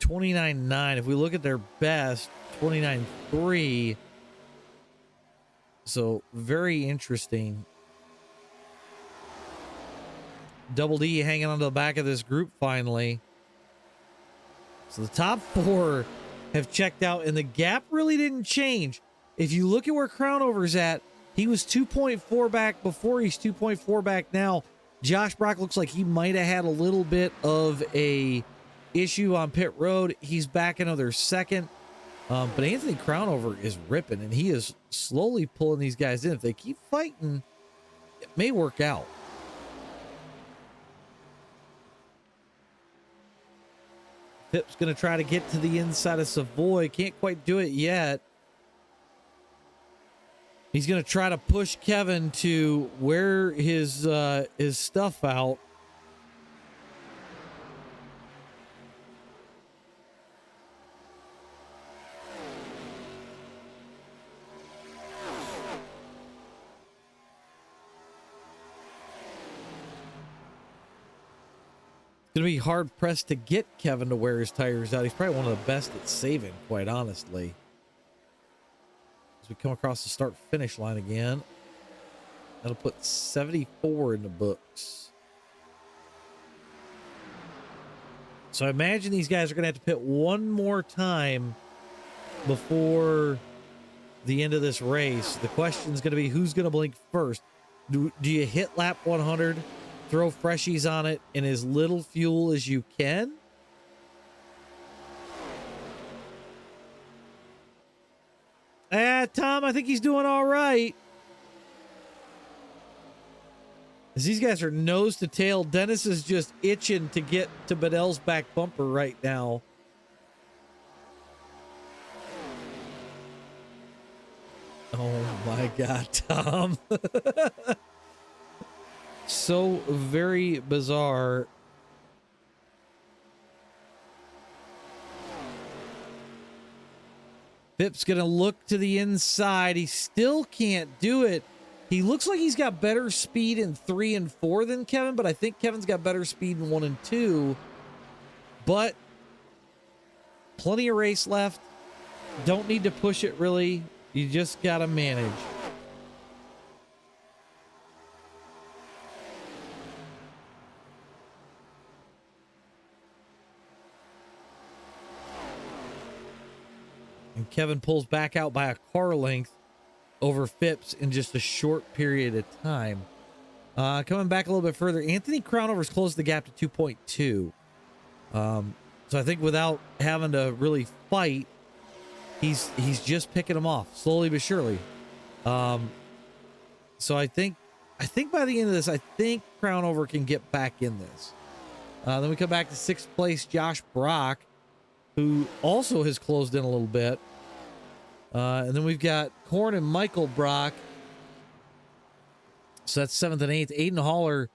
29.9. If we look at their best, 29.3. So very interesting. Double D hanging onto the back of this group finally. So the top four have checked out, and the gap really didn't change. If you look at where Crownover's at, he was 2.4 back before. He's 2.4 back now. Josh Brock looks like he might have had a little bit of a issue on pit road. He's back another second. But Anthony Crownover is ripping, and he is slowly pulling these guys in. If they keep fighting, it may work out. Pip's going to try to get to the inside of Savoy. Can't quite do it yet. He's going to try to push Kevin to wear his stuff out. It's going to be hard pressed to get Kevin to wear his tires out. He's probably one of the best at saving, quite honestly. We come across the start finish line again. That'll put 74 in the books. So I imagine these guys are going to have to pit one more time before the end of this race. The question is going to be who's going to blink first. Do you hit lap 100, throw freshies on it, and as little fuel as you can? Tom, I think he's doing all right. As these guys are nose to tail, Dennis is just itching to get to Bedell's back bumper right now. Oh my God, Tom. So very bizarre. Pip's going to look to the inside. He still can't do it. He looks like he's got better speed in 3 and 4 than Kevin, but I think Kevin's got better speed in 1 and 2. But plenty of race left. Don't need to push it really. You just got to manage. And Kevin pulls back out by a car length over Phipps in just a short period of time. Coming back a little bit further, Anthony Crownover's closed the gap to 2.2. So I think without having to really fight, he's just picking them off slowly but surely. So I think by the end of this, I think Crownover can get back in this. Then we come back to 6th place, Josh Brock, who also has closed in a little bit. And then we've got Korn and Michael Brock. So that's 7th and 8th. Aiden Haller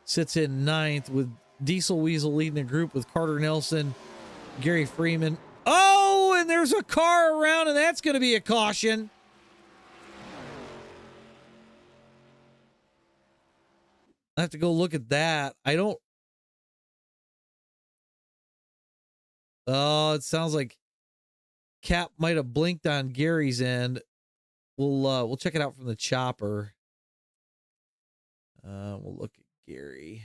sits in 9th with Diesel Weasel leading the group with Carter Nelson, Gary Freeman. Oh, and there's a car around, and that's going to be a caution. I have to go look at that. I don't. Oh, it sounds like Cap might have blinked on Gary's end. We'll check it out from the chopper. We'll look at Gary.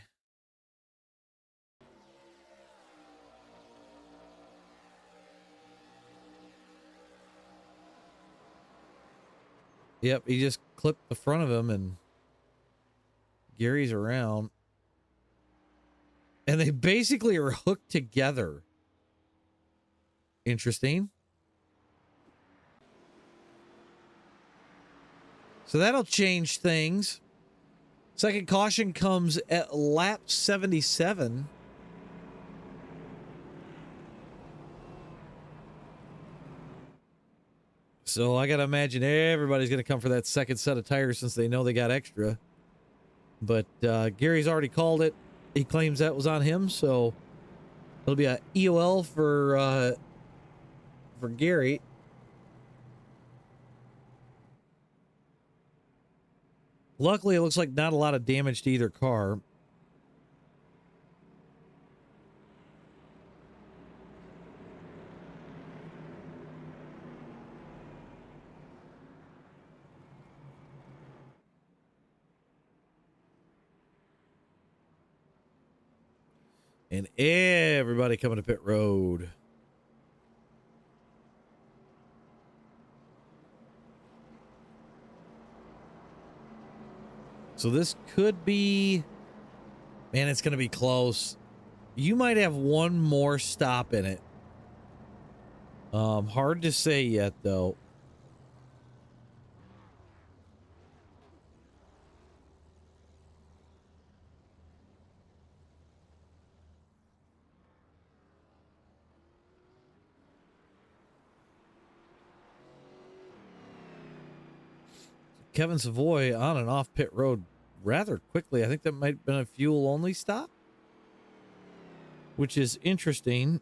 Yep, he just clipped the front of him and Gary's around. And they basically are hooked together. Interesting. So that'll change things. Second caution comes at lap 77. So I got to imagine everybody's going to come for that second set of tires since they know they got extra. But Gary's already called it. He claims that was on him, so it'll be a EOL for Gary. Luckily, it looks like not a lot of damage to either car. And everybody coming to pit road. So this could be, man, it's going to be close. You might have one more stop in it. Hard to say yet, though. Kevin Savoy on and off pit road rather quickly. I think that might have been a fuel only stop, which is interesting.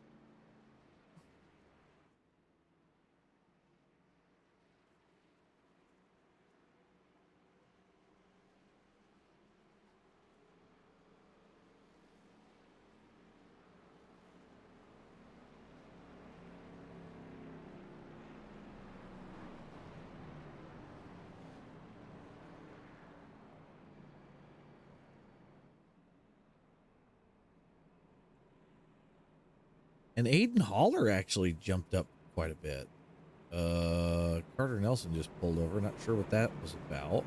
And Aiden Haller actually jumped up quite a bit. Carter Nelson just pulled over. Not sure what that was about.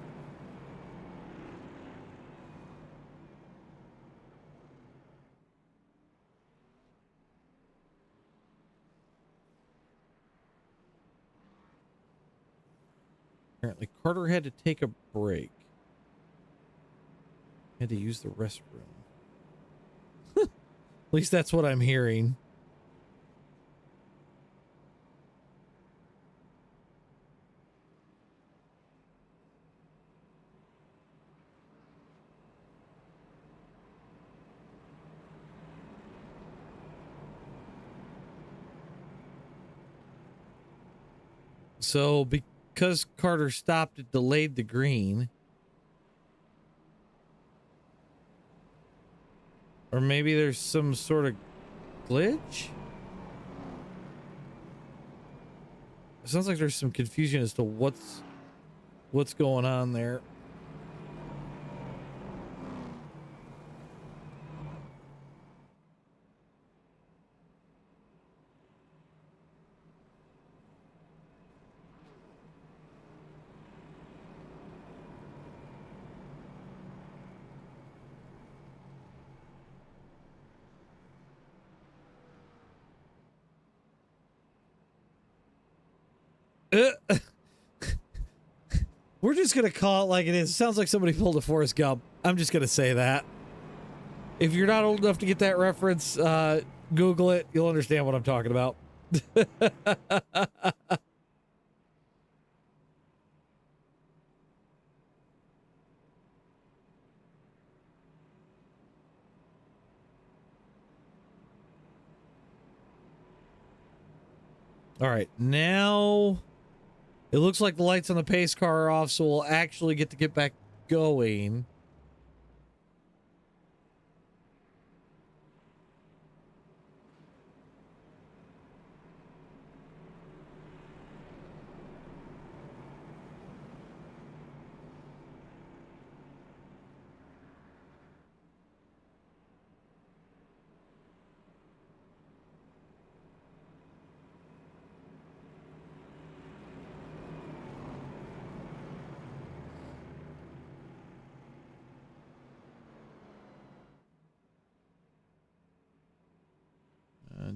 Apparently Carter had to take a break. Had to use the restroom. At least that's what I'm hearing. So because Carter stopped, it delayed the green. Or maybe there's some sort of glitch? It sounds like there's some confusion as to what's going on there. We're just going to call it like it is. It sounds like somebody pulled a Forrest Gump. I'm just going to say that. If you're not old enough to get that reference, Google it. You'll understand what I'm talking about. All right, now it looks like the lights on the pace car are off, so we'll actually get back going.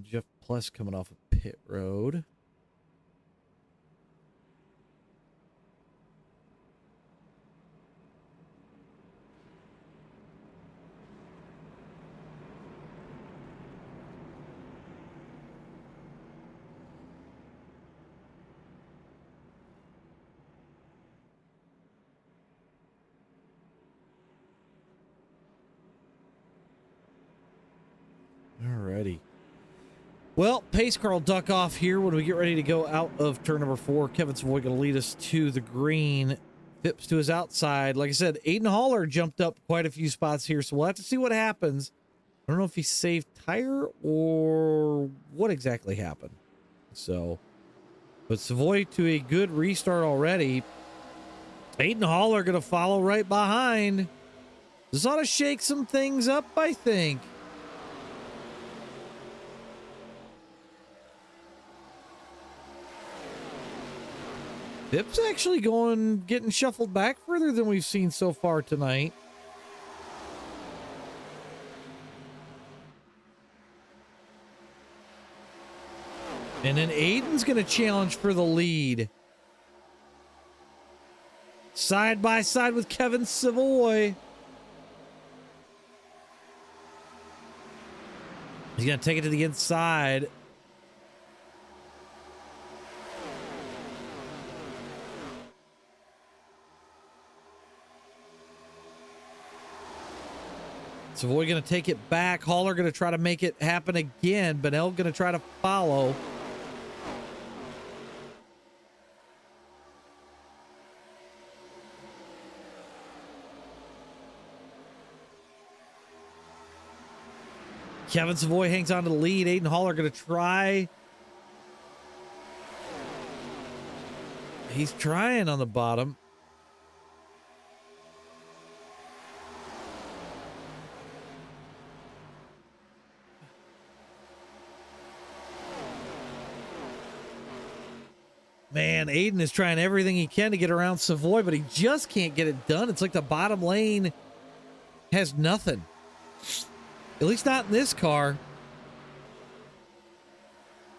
Jeff Plus coming off of pit road. Alrighty. Well, pace car will duck off here when we get ready to go out of turn number 4. Kevin Savoy going to lead us to the green. Phipps to his outside. Like I said, Aiden Haller jumped up quite a few spots here, so we'll have to see what happens. I don't know if he saved tire or what exactly happened. So, but Savoy to a good restart already. Aiden Haller going to follow right behind. This ought to shake some things up, I think. Phipps actually getting shuffled back further than we've seen so far tonight. And then Aiden's going to challenge for the lead. Side by side with Kevin Savoy. He's going to take it to the inside. Savoy going to take it back. Haller going to try to make it happen again. Benell going to try to follow. Kevin Savoy hangs on to the lead. Aiden Haller going to try. He's trying on the bottom. Man, Aiden is trying everything he can to get around Savoy, but he just can't get it done. It's like the bottom lane has nothing. At least not in this car.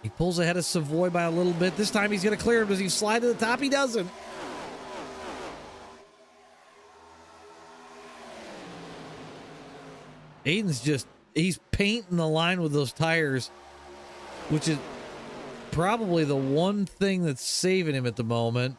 He pulls ahead of Savoy by a little bit. This time he's going to clear him. Does he slide to the top? He doesn't. He's painting the line with those tires, which is probably the one thing that's saving him at the moment.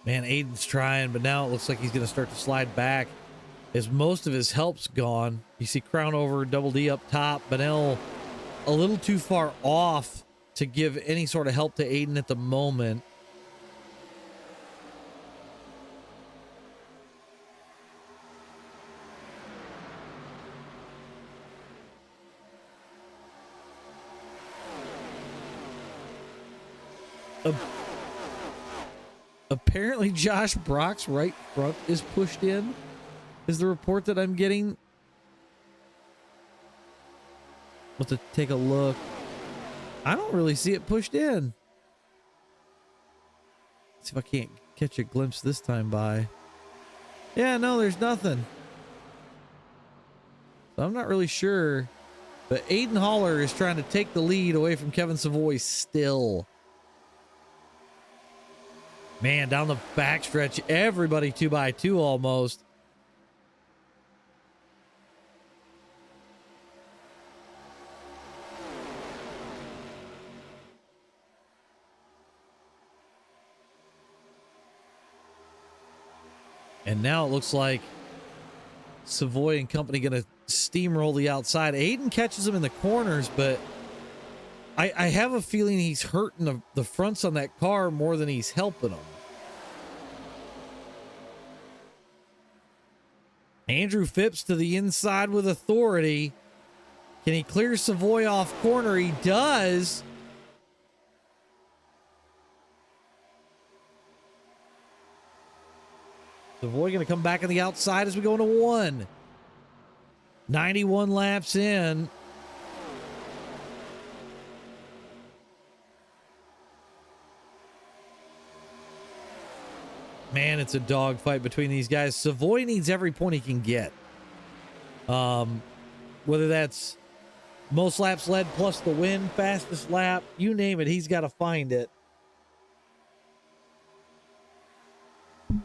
Man, Aiden's trying, but now it looks like he's going to start to slide back as most of his help's gone. You see Crown over, Double D up top, Benell a little too far off to give any sort of help to Aiden at the moment. Apparently Josh Brock's right front is pushed in, is the report that I'm getting. Let's take a look. I don't really see it pushed in. Let's see if I can't catch a glimpse this time by. Yeah, no, there's nothing. So I'm not really sure. But Aiden Haller is trying to take the lead away from Kevin Savoy still. Man, down the backstretch, everybody 2x2 almost. And now it looks like Savoy and company going to steamroll the outside. Aiden catches him in the corners, but I have a feeling he's hurting the fronts on that car more than he's helping them. Andrew Phipps to the inside with authority. Can he clear Savoy off corner? He does. Savoy going to come back on the outside as we go into 1. 91 laps in. Man, it's a dogfight between these guys. Savoy needs every point he can get. Whether that's most laps led plus the win, fastest lap, you name it, he's got to find it. I'll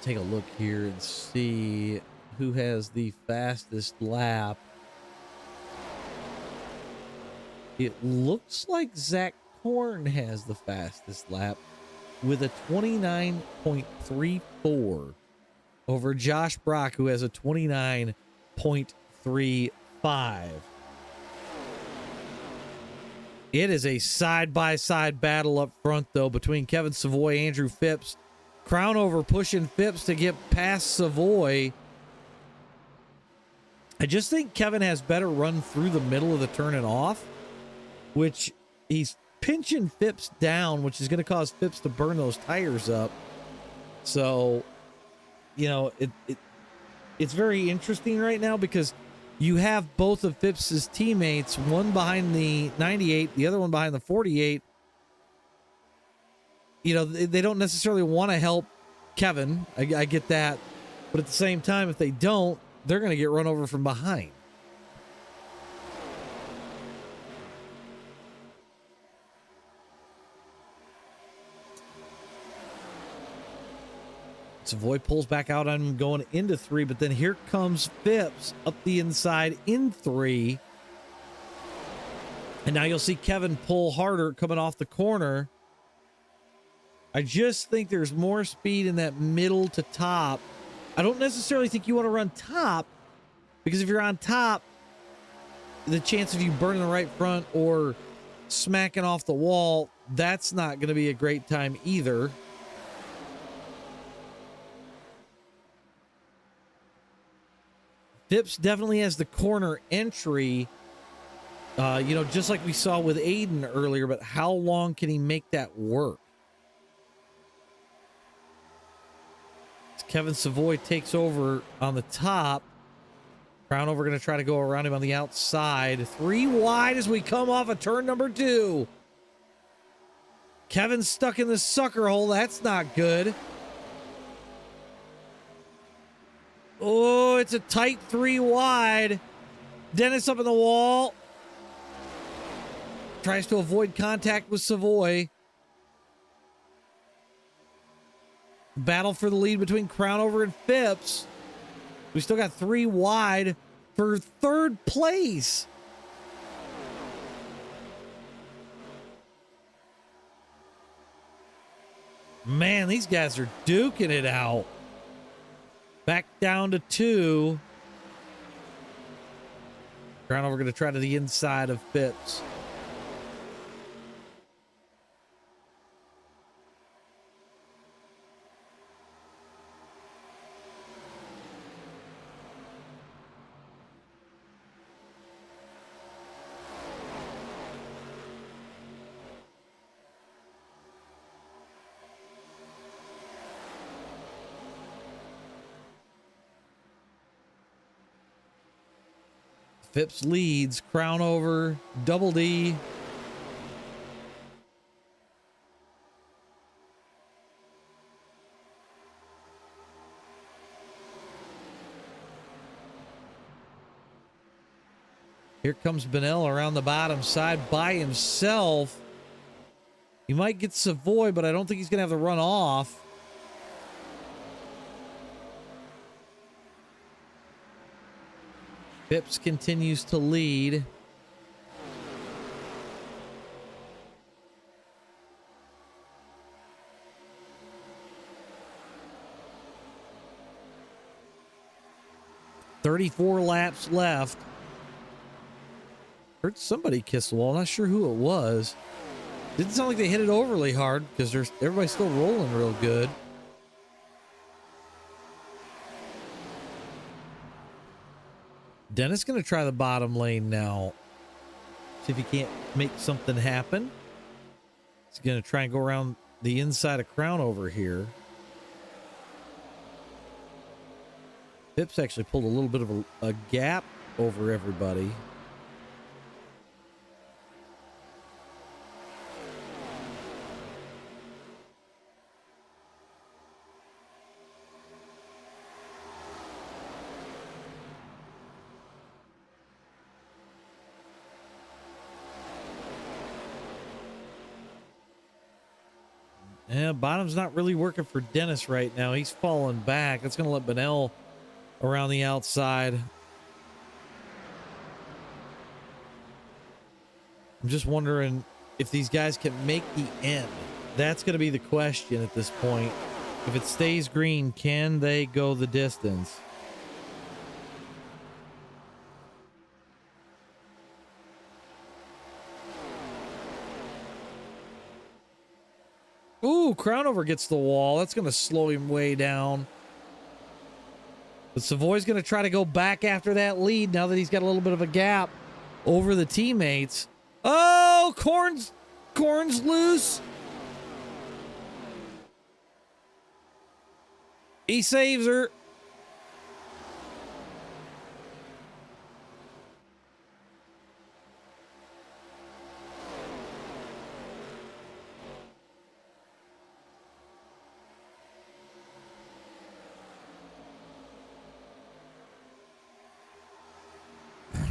take a look here and see who has the fastest lap. It looks like Zach Korn has the fastest lap with a 29.34 over Josh Brock, who has a 29.35. It is a side-by-side battle up front, though, between Kevin Savoy, Andrew Phipps. Crownover pushing Phipps to get past Savoy. I just think Kevin has better run through the middle of the turn and off, which he's pinching Phipps down, which is going to cause Phipps to burn those tires up. So, you know, it's very interesting right now because you have both of Phipps's teammates, one behind the 98, the other one behind the 48. You know, they don't necessarily want to help Kevin. I get that. But at the same time, if they don't, they're going to get run over from behind. Savoy pulls back out on him going into 3, but then here comes Phipps up the inside in 3. And now you'll see Kevin pull harder coming off the corner. I just think there's more speed in that middle to top. I don't necessarily think you want to run top, because if you're on top, the chance of you burning the right front or smacking off the wall, that's not going to be a great time either. Phipps definitely has the corner entry, you know, just like we saw with Aiden earlier, but how long can he make that work? Kevin Savoy takes over on the top. Crownover going to try to go around him on the outside. 3 wide as we come off of turn number 2. Kevin's stuck in the sucker hole. That's not good. Oh, it's a tight 3 wide. Dennis up in the wall. Tries to avoid contact with Savoy. Battle for the lead between Crownover and Phipps. We still got 3 wide for 3rd place. Man, these guys are duking it out. Back down to 2. Crownover going to try to the inside of Phipps. Phipps leads, Crownover, Double D. Here comes Benell around the bottom side by himself. He might get Savoy, but I don't think he's going to have the run off. Phipps continues to lead. 34 laps left. Heard somebody kiss the wall. Not sure who it was. Didn't sound like they hit it overly hard because everybody's still rolling real good. Dennis going to try the bottom lane now. See if he can't make something happen. He's going to try and go around the inside of Crown over here. Pips actually pulled a little bit of a gap over everybody. Yeah, bottom's not really working for Dennis right now. He's falling back. That's going to let Benel around the outside. I'm just wondering if these guys can make the end. That's going to be the question at this point. If it stays green, can they go the distance? Ooh, Crownover gets the wall. That's going to slow him way down. But Savoy's going to try to go back after that lead now that he's got a little bit of a gap over the teammates. Oh, Corn's loose. He saves her.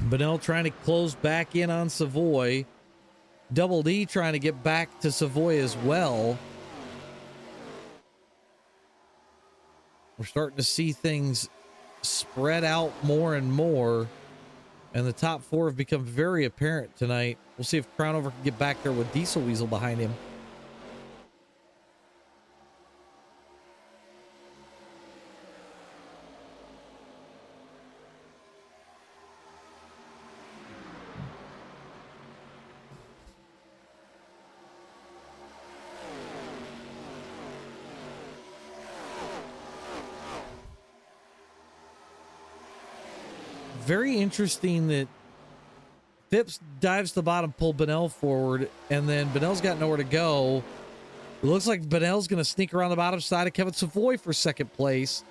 Benel trying to close back in on Savoy. Double D trying to get back to Savoy as well. We're starting to see things spread out more and more. And the top four have become very apparent tonight. We'll see if Crownover can get back there with Diesel Weasel behind him. Very interesting that Phipps dives to the bottom, pull Benel forward, and then Benel's got nowhere to go. It looks like Benel's going to sneak around the bottom side of Kevin Savoy for second place.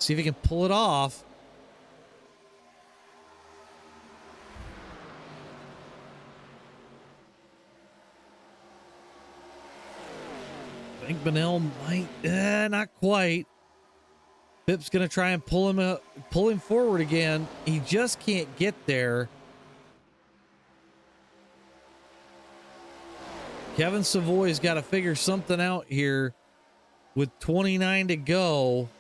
See if he can pull it off. I think Benel might, not quite. Pip's going to try and pull him forward again. He just can't get there. Kevin Savoy's got to figure something out here with 29 to go.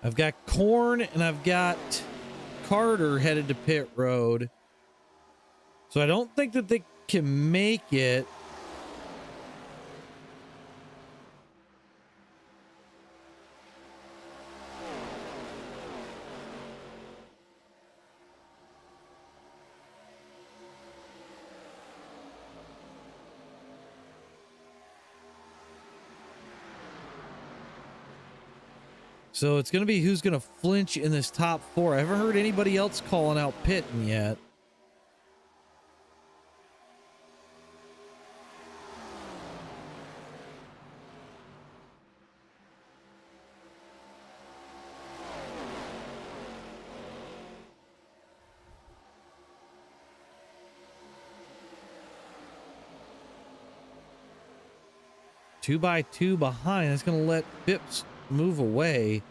I've got Korn and I've got Carter headed to pit road. So I don't think that they can make it. So it's going to be who's going to flinch in this top four. I haven't heard anybody else calling out pitting yet. Two by two behind. That's going to let Phipps move away.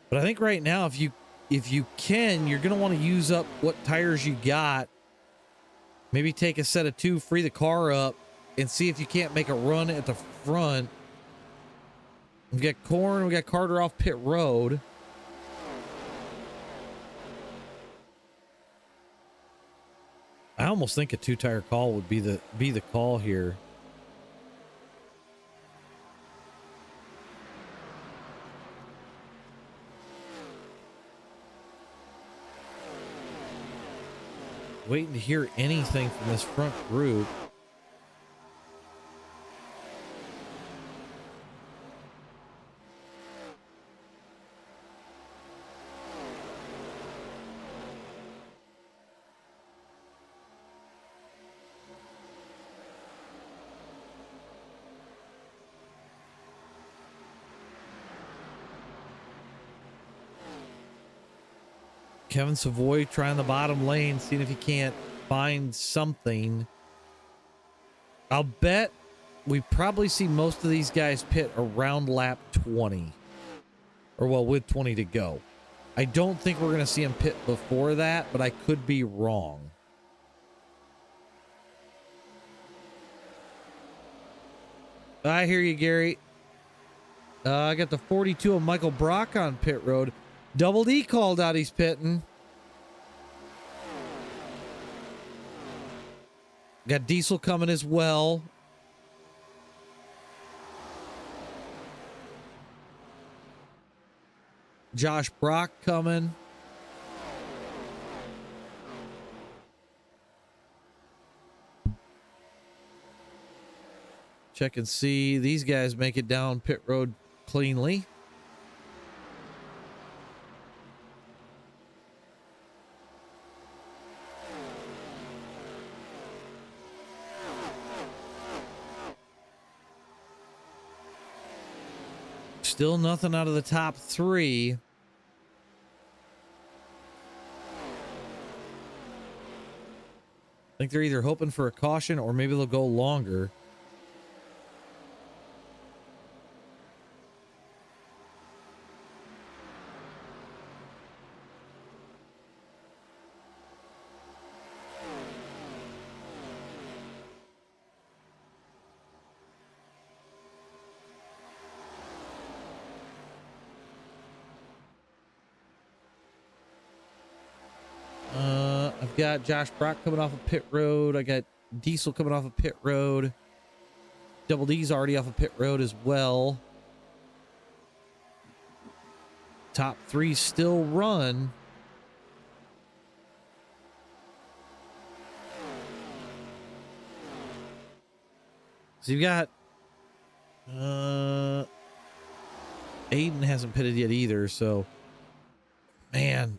But I think right now, if you can, you're going to want to use up what tires you got. Maybe take a set of two, free the car up, and see if you can't make a run at the front. We've got Korn, we got Carter off pit road. I almost think a two-tire call would be the call here. Waiting to hear anything from this front group. Kevin Savoy trying the bottom lane, seeing if he can't find something. I'll bet we probably see most of these guys pit around lap 20. Or, well, with 20 to go. I don't think we're going to see him pit before that, but I could be wrong. I hear you, Gary. I got the 42 of Michael Brock on pit road. Double D called out he's pitting. Got Diesel coming as well. Josh Brock coming. Check and see these guys make it down pit road cleanly. Still nothing out of the top three. I think they're either hoping for a caution or maybe they'll go longer. I've got Josh Brock coming off of pit road. I got Diesel coming off of pit road. Double D's already off of pit road as well. Top three still run. So you've got Aiden hasn't pitted yet either, so man,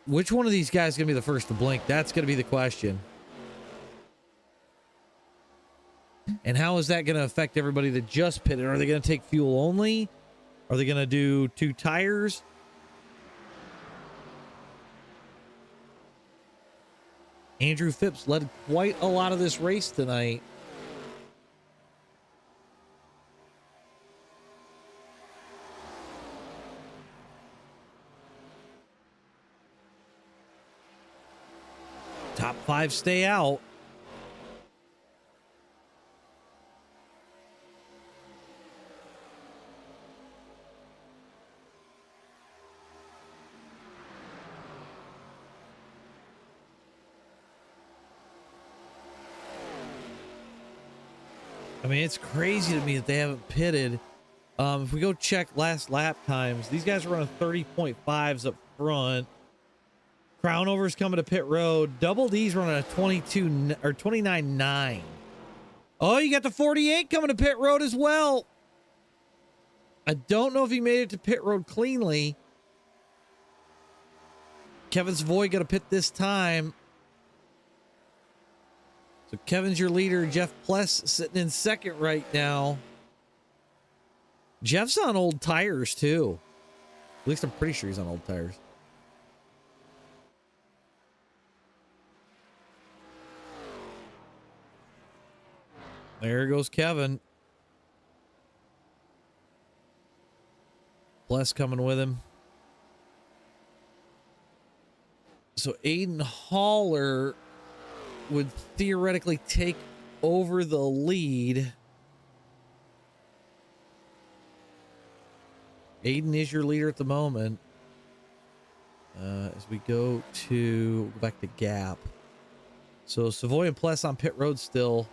which one of these guys is gonna be the first to blink? That's gonna be the question. And how is that gonna affect everybody that just pitted? Are they gonna take fuel only? Are they gonna do 2 tires? Andrew Phipps led quite a lot of this race tonight. Top 5 stay out. I mean, it's crazy to me that they haven't pitted. If we go check last lap times, these guys are running 30.5s up front. Crownover's coming to pit road. Double D's running a 22 or 29.9. Oh, you got the 48 coming to pit road as well. I don't know if he made it to pit road cleanly. Kevin Savoy got to pit this time. So Kevin's your leader. Jeff Pless sitting in second right now. Jeff's on old tires too. At least I'm pretty sure he's on old tires. There goes Kevin. Bless coming with him. So Aiden Haller would theoretically take over the lead. Aiden is your leader at the moment. As we go back to gap. So Savoy and Pless on pit road still.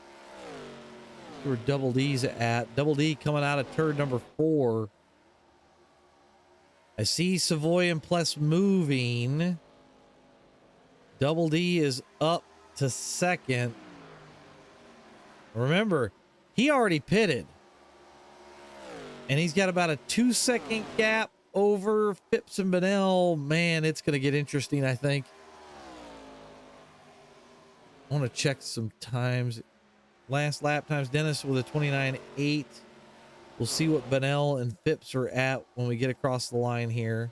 Where Double D's at. Double D coming out of turn number 4. I see Savoy and Pless moving. Double D is up to second. Remember, he already pitted. And he's got about a 2-second gap over Phipps and Bennell. Man, it's going to get interesting, I think. I want to check some times. Last lap times, Dennis with a 29.8. We'll see what Bennell and Phipps are at when we get across the line here.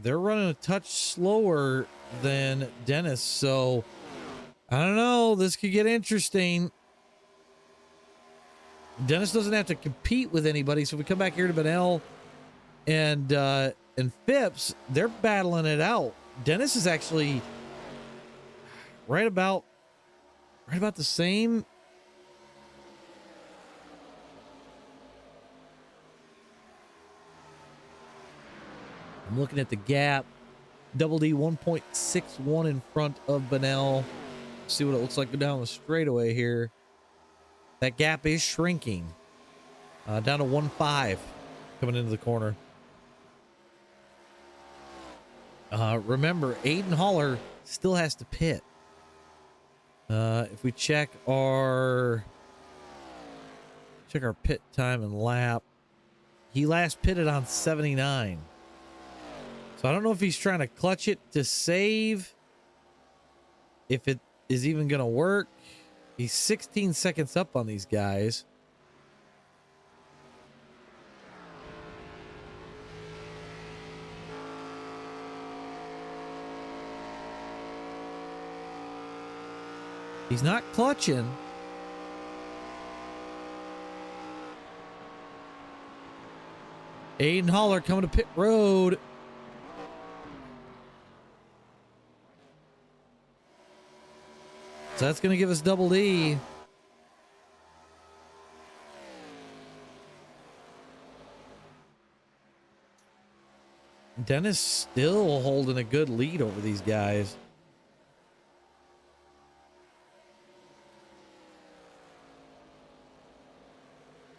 They're running a touch slower than Dennis, so I don't know. This could get interesting. Dennis doesn't have to compete with anybody, so if we come back here to Bennell and Phipps, they're battling it out. Dennis is actually right about the same. I'm looking at the gap. Double D 1.61 in front of Bennell. See what it looks like down the straightaway here. That gap is shrinking. Down to 1.5 coming into the corner. Remember, Aiden Haller still has to pit. If we check our pit time and lap, he last pitted on 79. So I don't know if he's trying to clutch it to save, if it is even going to work. He's 16 seconds up on these guys. He's not clutching. Aiden Haller coming to pit road. So that's going to give us Double D. Dennis still holding a good lead over these guys.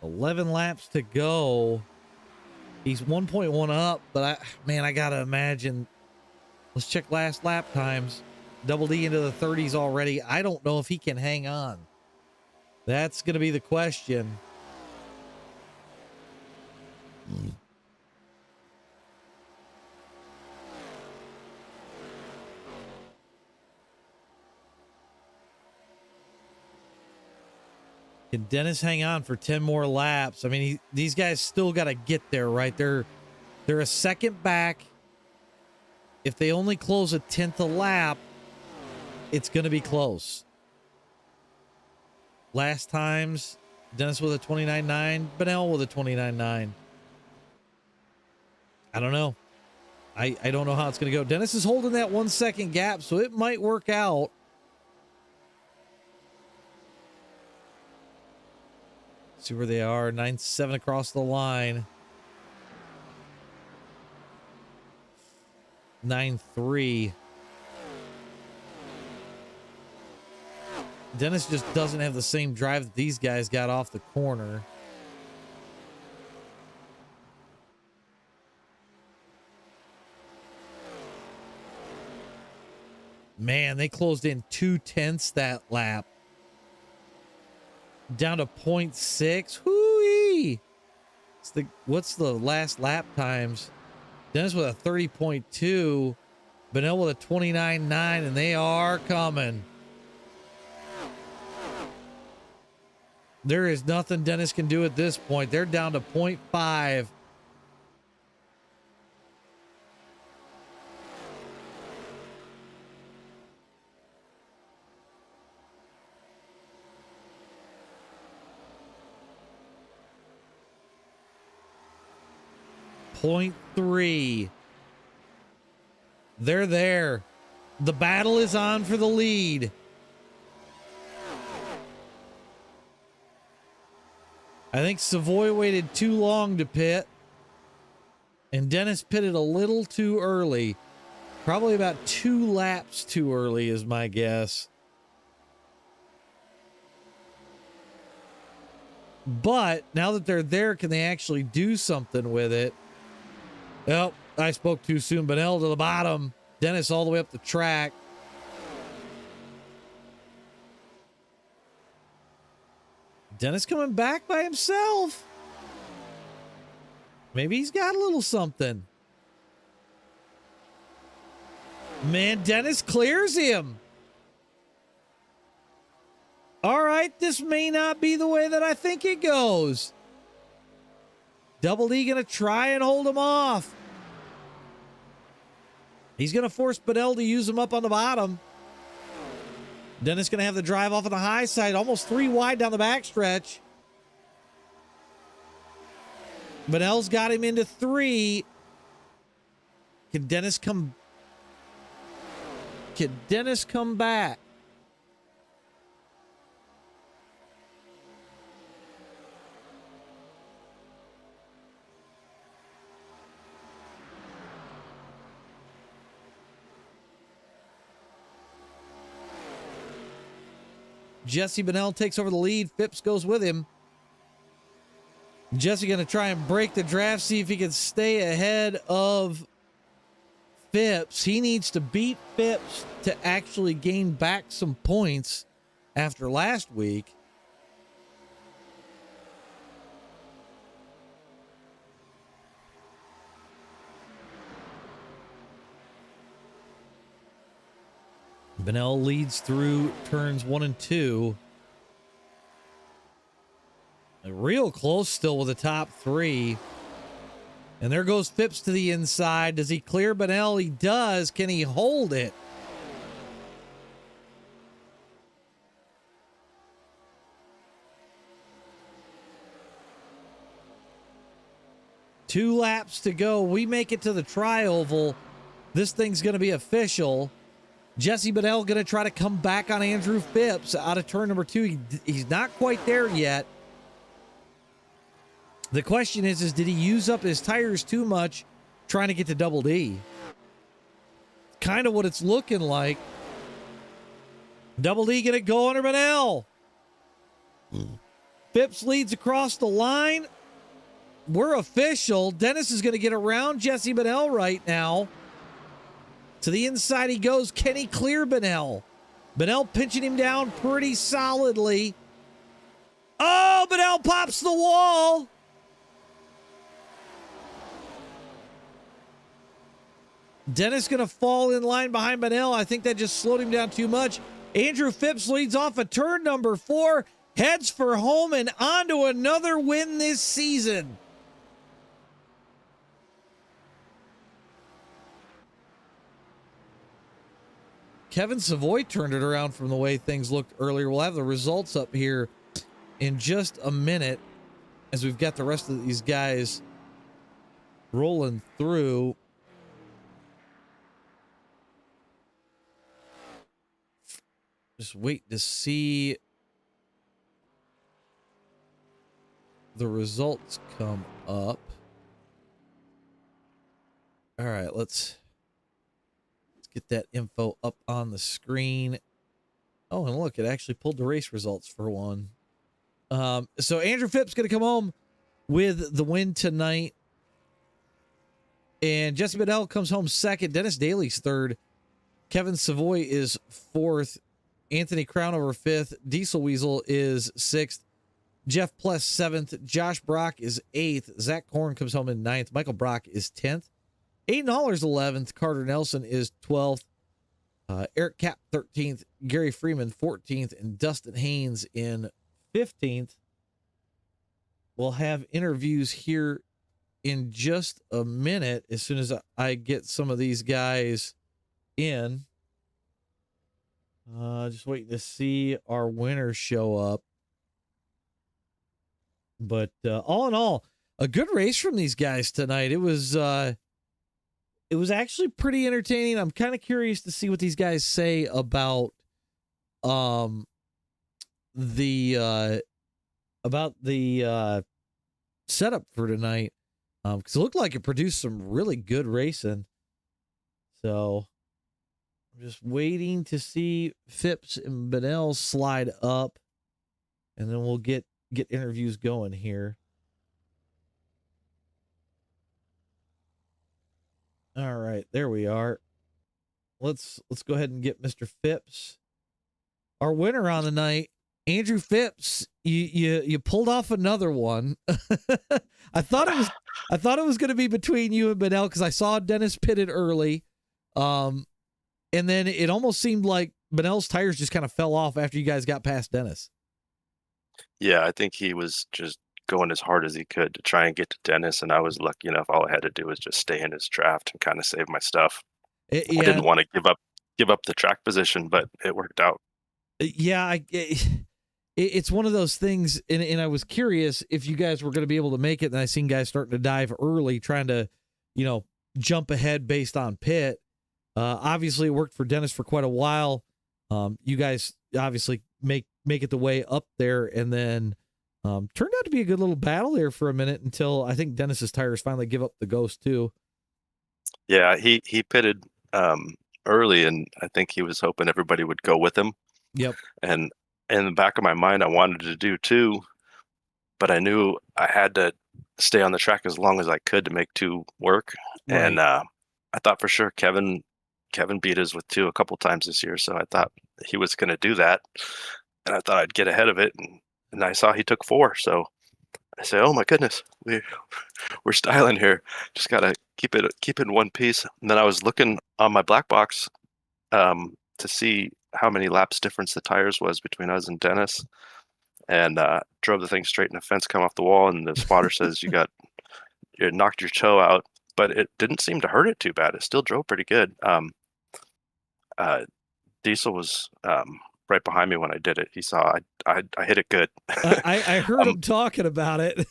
$11 laps to go. He's 1.1 up, but I gotta imagine. Let's check last lap times. Double D into the 30s already. I don't know if he can hang on. That's going to be the question. Can Dennis hang on for 10 more laps? I mean, these guys still got to get there, right? They're a second back. If they only close a 10th a lap, it's going to be close. Last times, Dennis with a 29.9, Bennell with a 29.9. I don't know. I don't know how it's going to go. Dennis is holding that 1 second gap, so it might work out. See where they are. 9.7 across the line. 9.3. Dennis just doesn't have the same drive that these guys got off the corner. Man, they closed in 2/10 that lap. Down to 0.6. Hoo-wee! What's the last lap times? Dennis with a 30.2. Bennell with a 29.9, and they are coming. There is nothing Dennis can do at this point. They're down to 0.5. Point 3. They're there. The battle is on for the lead. I think Savoy waited too long to pit. And Dennis pitted a little too early. Probably about 2 laps too early is my guess. But now that they're there, can they actually do something with it? Oh, I spoke too soon. Benell to the bottom. Dennis all the way up the track. Dennis coming back by himself. Maybe he's got a little something. Man, Dennis clears him. All right, this may not be the way that I think it goes. Double D going to try and hold him off. He's going to force Benell to use him up on the bottom. Dennis going to have the drive off on the high side, almost 3 wide down the backstretch. Benell's got him into 3. Can Dennis come back? Jesse Benell takes over the lead. Phipps goes with him. Jesse going to try and break the draft, see if he can stay ahead of Phipps. He needs to beat Phipps to actually gain back some points after last week. Benell leads through turns 1 and 2. Real close still with the top 3. And there goes Phipps to the inside. Does he clear Benell? He does. Can he hold it? Two laps to go. We make it to the tri-oval. This thing's going to be official. Jesse Benell going to try to come back on Andrew Phipps out of turn number 2. He's not quite there yet. The question is did he use up his tires too much trying to get to Double D? Kind of what it's looking like. Double D going to go under Benell. Phipps leads across the line. We're official. Dennis is going to get around Jesse Benell right now. To the inside he goes. Can he clear Benell? Benell pinching him down pretty solidly. Oh, Benell pops the wall. Dennis going to fall in line behind Benell. I think that just slowed him down too much. Andrew Phipps leads off at turn number 4, heads for home and on to another win this season. Kevin Savoy turned it around from the way things looked earlier. We'll have the results up here in just a minute as we've got the rest of these guys rolling through. Just wait to see the results come up. All right, let's get that info up on the screen. Oh, and look, it actually pulled the race results for one. So Andrew Phipps going to come home with the win tonight. And Jesse Benell comes home second. Dennis Daly's third. Kevin Savoy is fourth. Anthony Crownover fifth. Diesel Weasel is sixth. Jeff Pless seventh. Josh Brock is eighth. Zach Korn comes home in ninth. Michael Brock is 10th. Aiden Haller's 11th. Carter Nelson is 12th. Eric Kapp 13th. Gary Freeman 14th. And Dustin Haynes in 15th. We'll have interviews here in just a minute as soon as I get some of these guys in. Just waiting to see our winners show up. But all in all, a good race from these guys tonight. It was actually pretty entertaining. I'm kind of curious to see what these guys say about the setup for tonight. Because it looked like it produced some really good racing. So I'm just waiting to see Phipps and Benell slide up, and then we'll get interviews going here. All right, there we are. Let's go ahead and get Mr. Phipps, our winner on the night. Andrew Phipps, you pulled off another one. I thought it was going to be between you and Benell because I saw Dennis pitted early, and then it almost seemed like Benell's tires just kind of fell off after you guys got past Dennis. Yeah, I think he was just going as hard as he could to try and get to Dennis, and I was lucky enough. All I had to do was just stay in his draft and kind of save my stuff. I didn't want to give up the track position, but it worked out. Yeah, it's one of those things, and I was curious if you guys were going to be able to make it, and I seen guys starting to dive early, trying to, jump ahead based on pit. Obviously, it worked for Dennis for quite a while. You guys obviously make it the way up there, and then turned out to be a good little battle there for a minute until I think Dennis's tires finally give up the ghost too. Yeah, he pitted early, and I think he was hoping everybody would go with him. Yep. And in the back of my mind, I wanted to do two, but I knew I had to stay on the track as long as I could to make two work. Right. And I thought for sure Kevin beat us with two a couple times this year, so I thought he was going to do that, and I thought I'd get ahead of it, and I saw he took four, so I said, "Oh my goodness, we're styling here. Just gotta keep it in one piece." And then I was looking on my black box to see how many laps difference the tires was between us and Dennis, and drove the thing straight in the fence, come off the wall, and the spotter says you knocked your toe out, but it didn't seem to hurt it too bad. It still drove pretty good. Diesel was right behind me when I did it. He saw I hit it good. I heard him talking about it.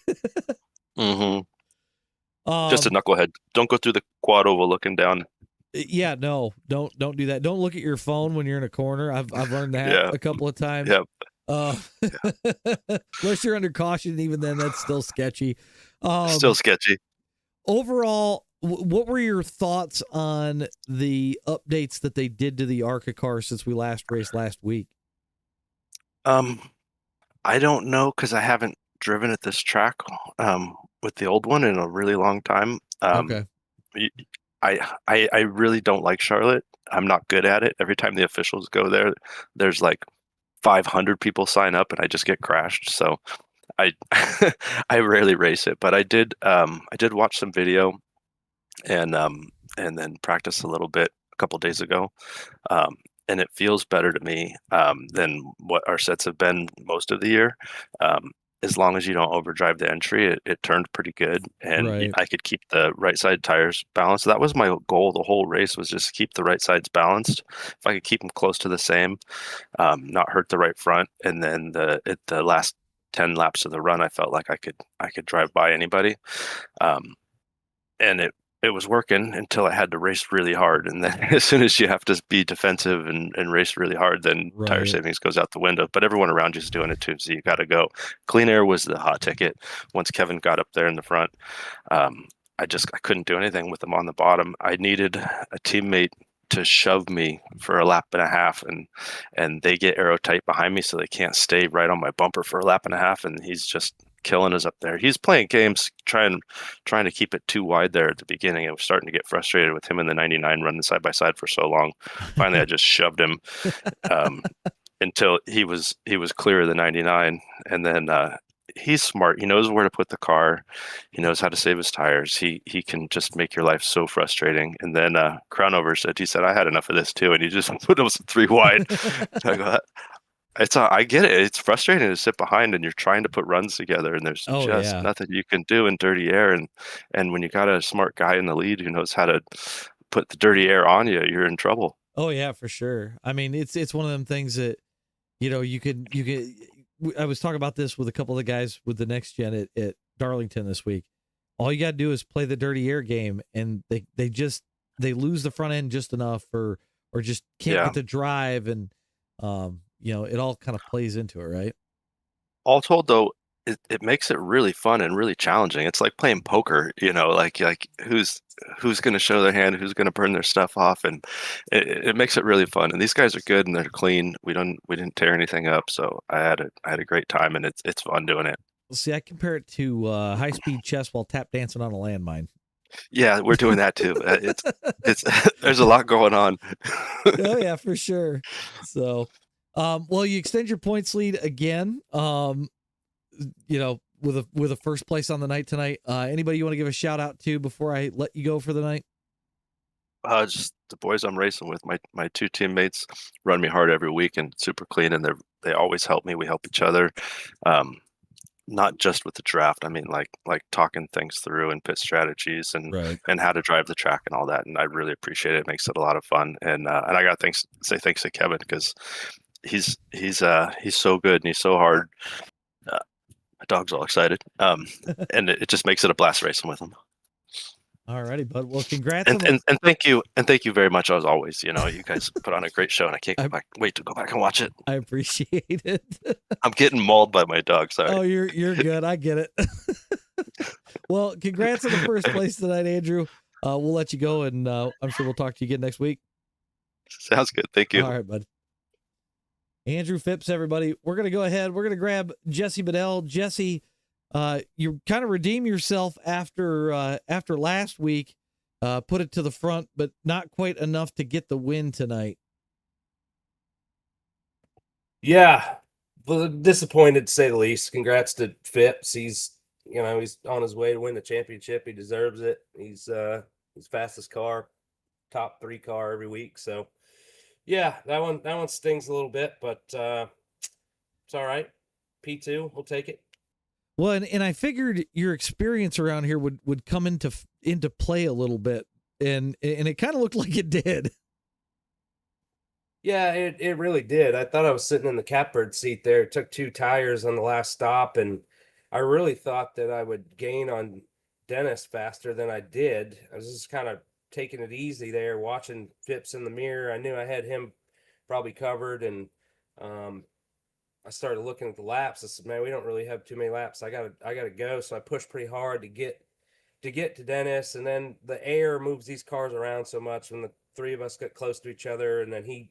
Mm-hmm. Just a knucklehead. Don't go through the quad oval looking down. Yeah, no, don't do that. Don't look at your phone when you're in a corner. I've learned that a couple of times. Yep. Unless you're under caution, even then that's still sketchy. Still sketchy. Overall, what were your thoughts on the updates that they did to the ARCA car since we last raced last week? I don't know because I haven't driven at this track with the old one in a really long time. Okay. I really don't like Charlotte. I'm not good at it. Every time the officials go there, there's like 500 people sign up, and I just get crashed. So I I rarely race it, but I did watch some video and then practice a little bit a couple days ago, and it feels better to me than what our sets have been most of the year. As long as you don't overdrive the entry, it turned pretty good, and right. I could keep the right side tires balanced. That was my goal the whole race, was just keep the right sides balanced. If I could keep them close to the same, not hurt the right front, and then the last 10 laps of the run, I felt like I could drive by anybody, and it was working until I had to race really hard. And then as soon as you have to be defensive and race really hard, then right. Tire savings goes out the window. But everyone around you is doing it too, so you got to go. Clean air was the hot ticket. Once Kevin got up there in the front, I couldn't do anything with him on the bottom. I needed a teammate to shove me for a lap and a half, and they get aero tight behind me, so they can't stay right on my bumper for a lap and a half, and he's just killing us up there. He's playing games, trying to keep it too wide there at the beginning. I was starting to get frustrated with him in the 99 running side by side for so long. Finally, I just shoved him until he was clear of the 99, and then he's smart. He knows where to put the car. He knows how to save his tires. He can just make your life so frustrating. And then Crownover said, I had enough of this too, and he just put us 3 wide. I go, I get it. It's frustrating to sit behind and you're trying to put runs together, and there's nothing you can do in dirty air. And when you got a smart guy in the lead who knows how to put the dirty air on you, you're in trouble. Oh yeah, for sure. I mean, it's one of them things that, you could. I was talking about this with a couple of the guys with the next gen at Darlington this week. All you got to do is play the dirty air game, and they lose the front end just enough, or just can't get the drive, and it all kind of plays into it, right? All told, though, it makes it really fun and really challenging. It's like playing poker, like who's going to show their hand, who's going to burn their stuff off, and it makes it really fun. And these guys are good and they're clean. We didn't tear anything up, so I had a great time, and it's fun doing it. See, I compare it to high-speed chess while tap dancing on a landmine. Yeah, we're doing that too. It's there's a lot going on. Oh yeah, for sure. So, well, you extend your points lead again. With a first place on the night tonight. Anybody you want to give a shout out to before I let you go for the night? Just the boys I'm racing with. My two teammates run me hard every week and super clean, and they always help me. We help each other. Not just with the draft. I mean, like talking things through and pit strategies and Right. and how to drive the track and all that. And I really appreciate it. It makes it a lot of fun. And I got to say thanks to Kevin, because he's so good and he's so hard. My dog's all excited. And it just makes it a blast racing with him. All righty, bud. Well, congrats. And thank you very much as always. You guys put on a great show, and I can't wait to go back and watch it. I appreciate it. I'm getting mauled by my dog. Sorry. Oh, you're good. I get it. Well, congrats on the first place tonight, Andrew. We'll let you go, and I'm sure we'll talk to you again next week. Sounds good. Thank you. All right, bud. Andrew Phipps, everybody. We're gonna go ahead. We're gonna grab Jesse Bedell. Jesse, you kind of redeem yourself after last week. Put it to the front, but not quite enough to get the win tonight. Yeah, well, disappointed to say the least. Congrats to Phipps. He's on his way to win the championship. He deserves it. He's fastest car, top 3 car every week. So yeah, that one stings a little bit, but it's all right. P2, we'll take it. Well, and I figured your experience around here would come into play a little bit, and it kind of looked like it did. Yeah, it really did. I thought I was sitting in the catbird seat there. It took 2 tires on the last stop, and I really thought that I would gain on Dennis faster than I did. I was just kind of taking it easy there, watching Phipps in the mirror. I knew I had him probably covered, and I started looking at the laps. I said, "Man, we don't really have too many laps. I gotta go." So I pushed pretty hard to get to Dennis, and then the air moves these cars around so much when the 3 of us got close to each other, and then he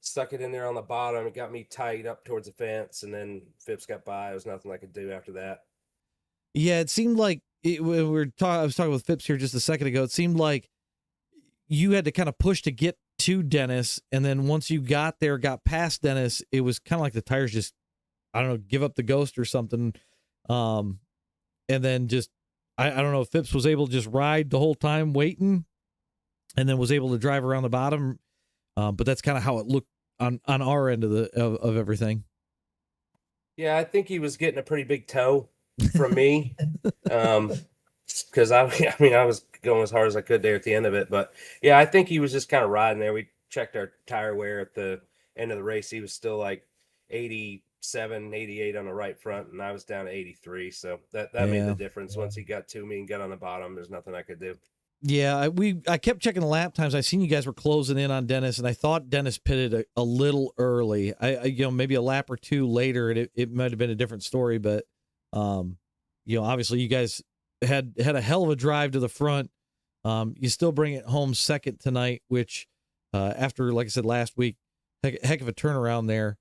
stuck it in there on the bottom. It got me tight up towards the fence, and then Phipps got by. There was nothing I could do after that. Yeah, it seemed like I was talking with Phipps here just a second ago. It seemed like you had to kind of push to get to Dennis, and then once you got past Dennis, it was kind of like the tires just, I don't know, give up the ghost or something. And then just, I don't know if Phipps was able to just ride the whole time waiting, and then was able to drive around the bottom. But that's kind of how it looked on our end of everything. Yeah, I think he was getting a pretty big toe from me. Because I was going as hard as I could there at the end of it. But yeah, I think he was just kind of riding there. We checked our tire wear at the end of the race. He was still like 87, 88 on the right front, and I was down to 83. So that made the difference. Once he got to me and got on the bottom, there's nothing I could do. Yeah, I kept checking the lap times. I seen you guys were closing in on Dennis, and I thought Dennis pitted a little early. I maybe a lap or 2 later, and it might have been a different story. But obviously you guys had a hell of a drive to the front. You still bring it home second tonight, which after, like I said last week, heck of a turnaround there.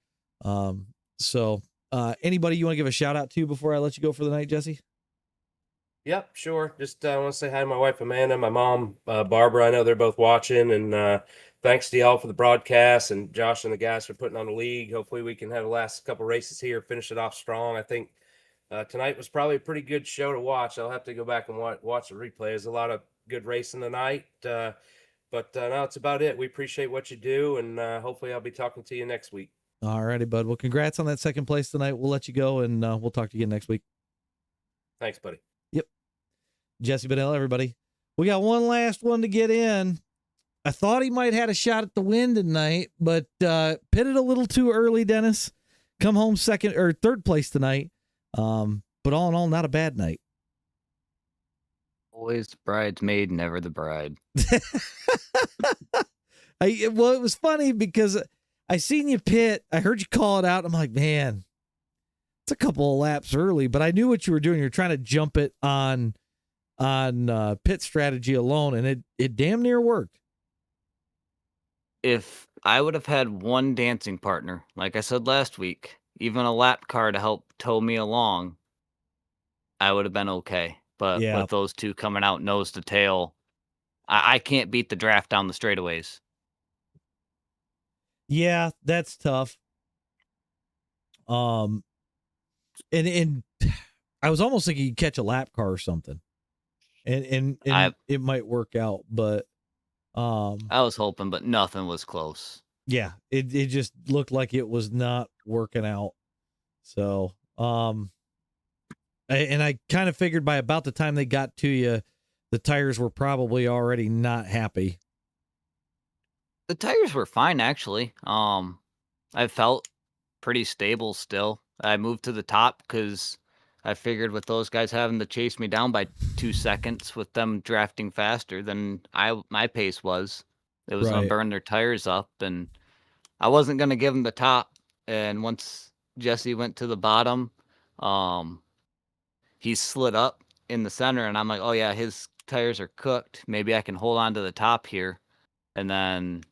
So anybody you want to give a shout out to before I let you go for the night, Jesse? Yep, sure. Just want to say hi to my wife, Amanda, my mom, Barbara. I know they're both watching, and thanks to y'all for the broadcast, and Josh and the guys for putting on the league. Hopefully we can have the last couple races here, finish it off strong. I think tonight was probably a pretty good show to watch. I'll have to go back and watch the replay. There's a lot of good racing tonight, but no, it's about it. We appreciate what you do, and hopefully I'll be talking to you next week. All righty, bud. Well, congrats on that second place tonight. We'll let you go, and we'll talk to you again next week. Thanks, buddy. Yep. Jesse Bedell, everybody. We got one last one to get in. I thought he might have had a shot at the win tonight, but pitted a little too early, Dennis. Come home third place tonight. But all in all, not a bad night. Always the bridesmaid, never the bride. It was funny because I seen you pit. I heard you call it out. I'm like, man, it's a couple of laps early, but I knew what you were doing. You're trying to jump it on pit strategy alone, and it damn near worked. If I would have had one dancing partner, like I said last week, even a lap car to help tow me along, I would have been okay. But Yeah. with those two coming out nose to tail, I can't beat the draft down the straightaways. Yeah, that's tough. And I was almost thinking you'd catch a lap car or something, and it might work out, but I was hoping, but nothing was close. yeah, it just looked like it was not working out. So I kind of figured by about the time they got to you, the tires were probably already not happy. The tires were fine, actually. I felt pretty stable still. I moved to the top because I figured with those guys having to chase me down by 2 seconds with them drafting faster than my pace was, it was going Right. to burn their tires up, and I wasn't going to give them the top. And once Jesse went to the bottom, he slid up in the center, and I'm like, oh yeah, his tires are cooked. Maybe I can hold on to the top here. And then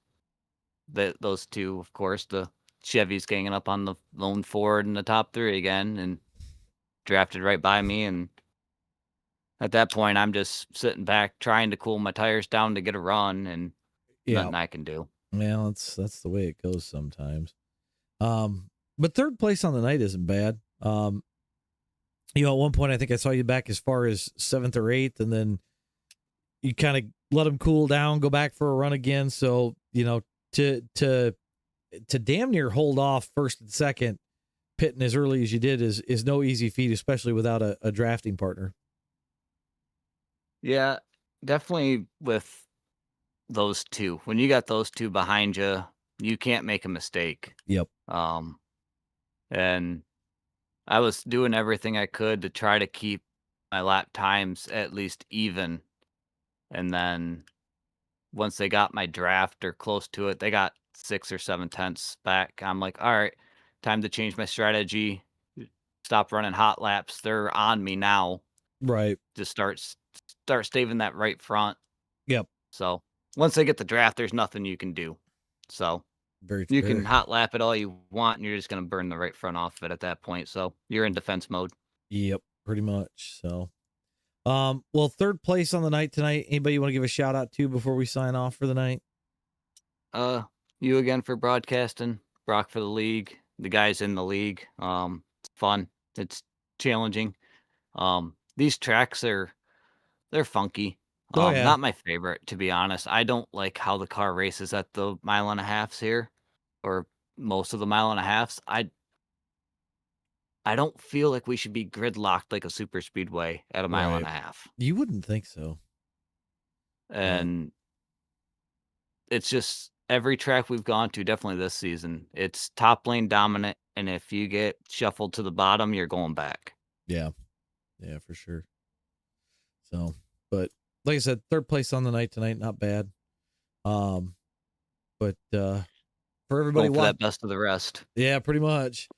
those two, of course, the Chevy's ganging up on the lone Ford in the top 3 again and drafted right by me. And at that point, I'm just sitting back trying to cool my tires down to get a run, and nothing I can do. Well, that's the way it goes sometimes. But third place on the night isn't bad. At one point, I think I saw you back as far as 7th or 8th, and then you kind of let them cool down, go back for a run again. So, to damn near hold off first and second, pitting as early as you did is no easy feat, especially without a drafting partner. Yeah, definitely with those two. When you got those two behind you, you can't make a mistake. Yep. And I was doing everything I could to try to keep my lap times at least even. And then once they got my draft or close to it, they got 6 or 7 tenths back. I'm like, all right, time to change my strategy. Stop running hot laps. They're on me now. Right. Just start staving that right front. Yep. So once they get the draft, there's nothing you can do. So you can hot lap it all you want, and you're just going to burn the right front off of it at that point. So you're in defense mode. Yep, pretty much. So, well, third place on the night tonight. Anybody you want to give a shout out to before we sign off for the night? You again for broadcasting, Brock for the league, the guys in the league. It's fun. It's challenging. These tracks they're funky. Yeah. Not my favorite, to be honest. I don't like how the car races at the 1.5 miles here, or most of the 1.5 miles. I don't feel like we should be gridlocked like a super speedway at a 1.5 miles. You wouldn't think so. And it's just every track we've gone to, definitely this season, it's top lane dominant, and if you get shuffled to the bottom, you're going back. Yeah, for sure. So, but like I said, third place on the night tonight, not bad. But for everybody watching, that best of the rest. Yeah, pretty much.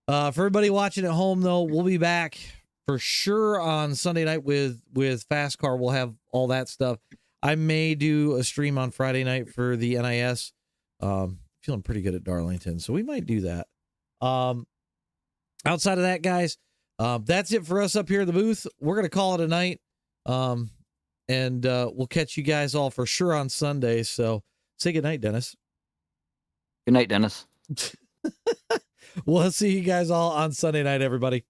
For everybody watching at home, though, we'll be back for sure on Sunday night with Fast Car. We'll have all that stuff. I may do a stream on Friday night for the NIS. Feeling pretty good at Darlington, so we might do that. Outside of that, guys, that's it for us up here in the booth. We're going to call it a night. And we'll catch you guys all for sure on Sunday. So say good night, Dennis. Good night, Dennis. We'll see you guys all on Sunday night, everybody.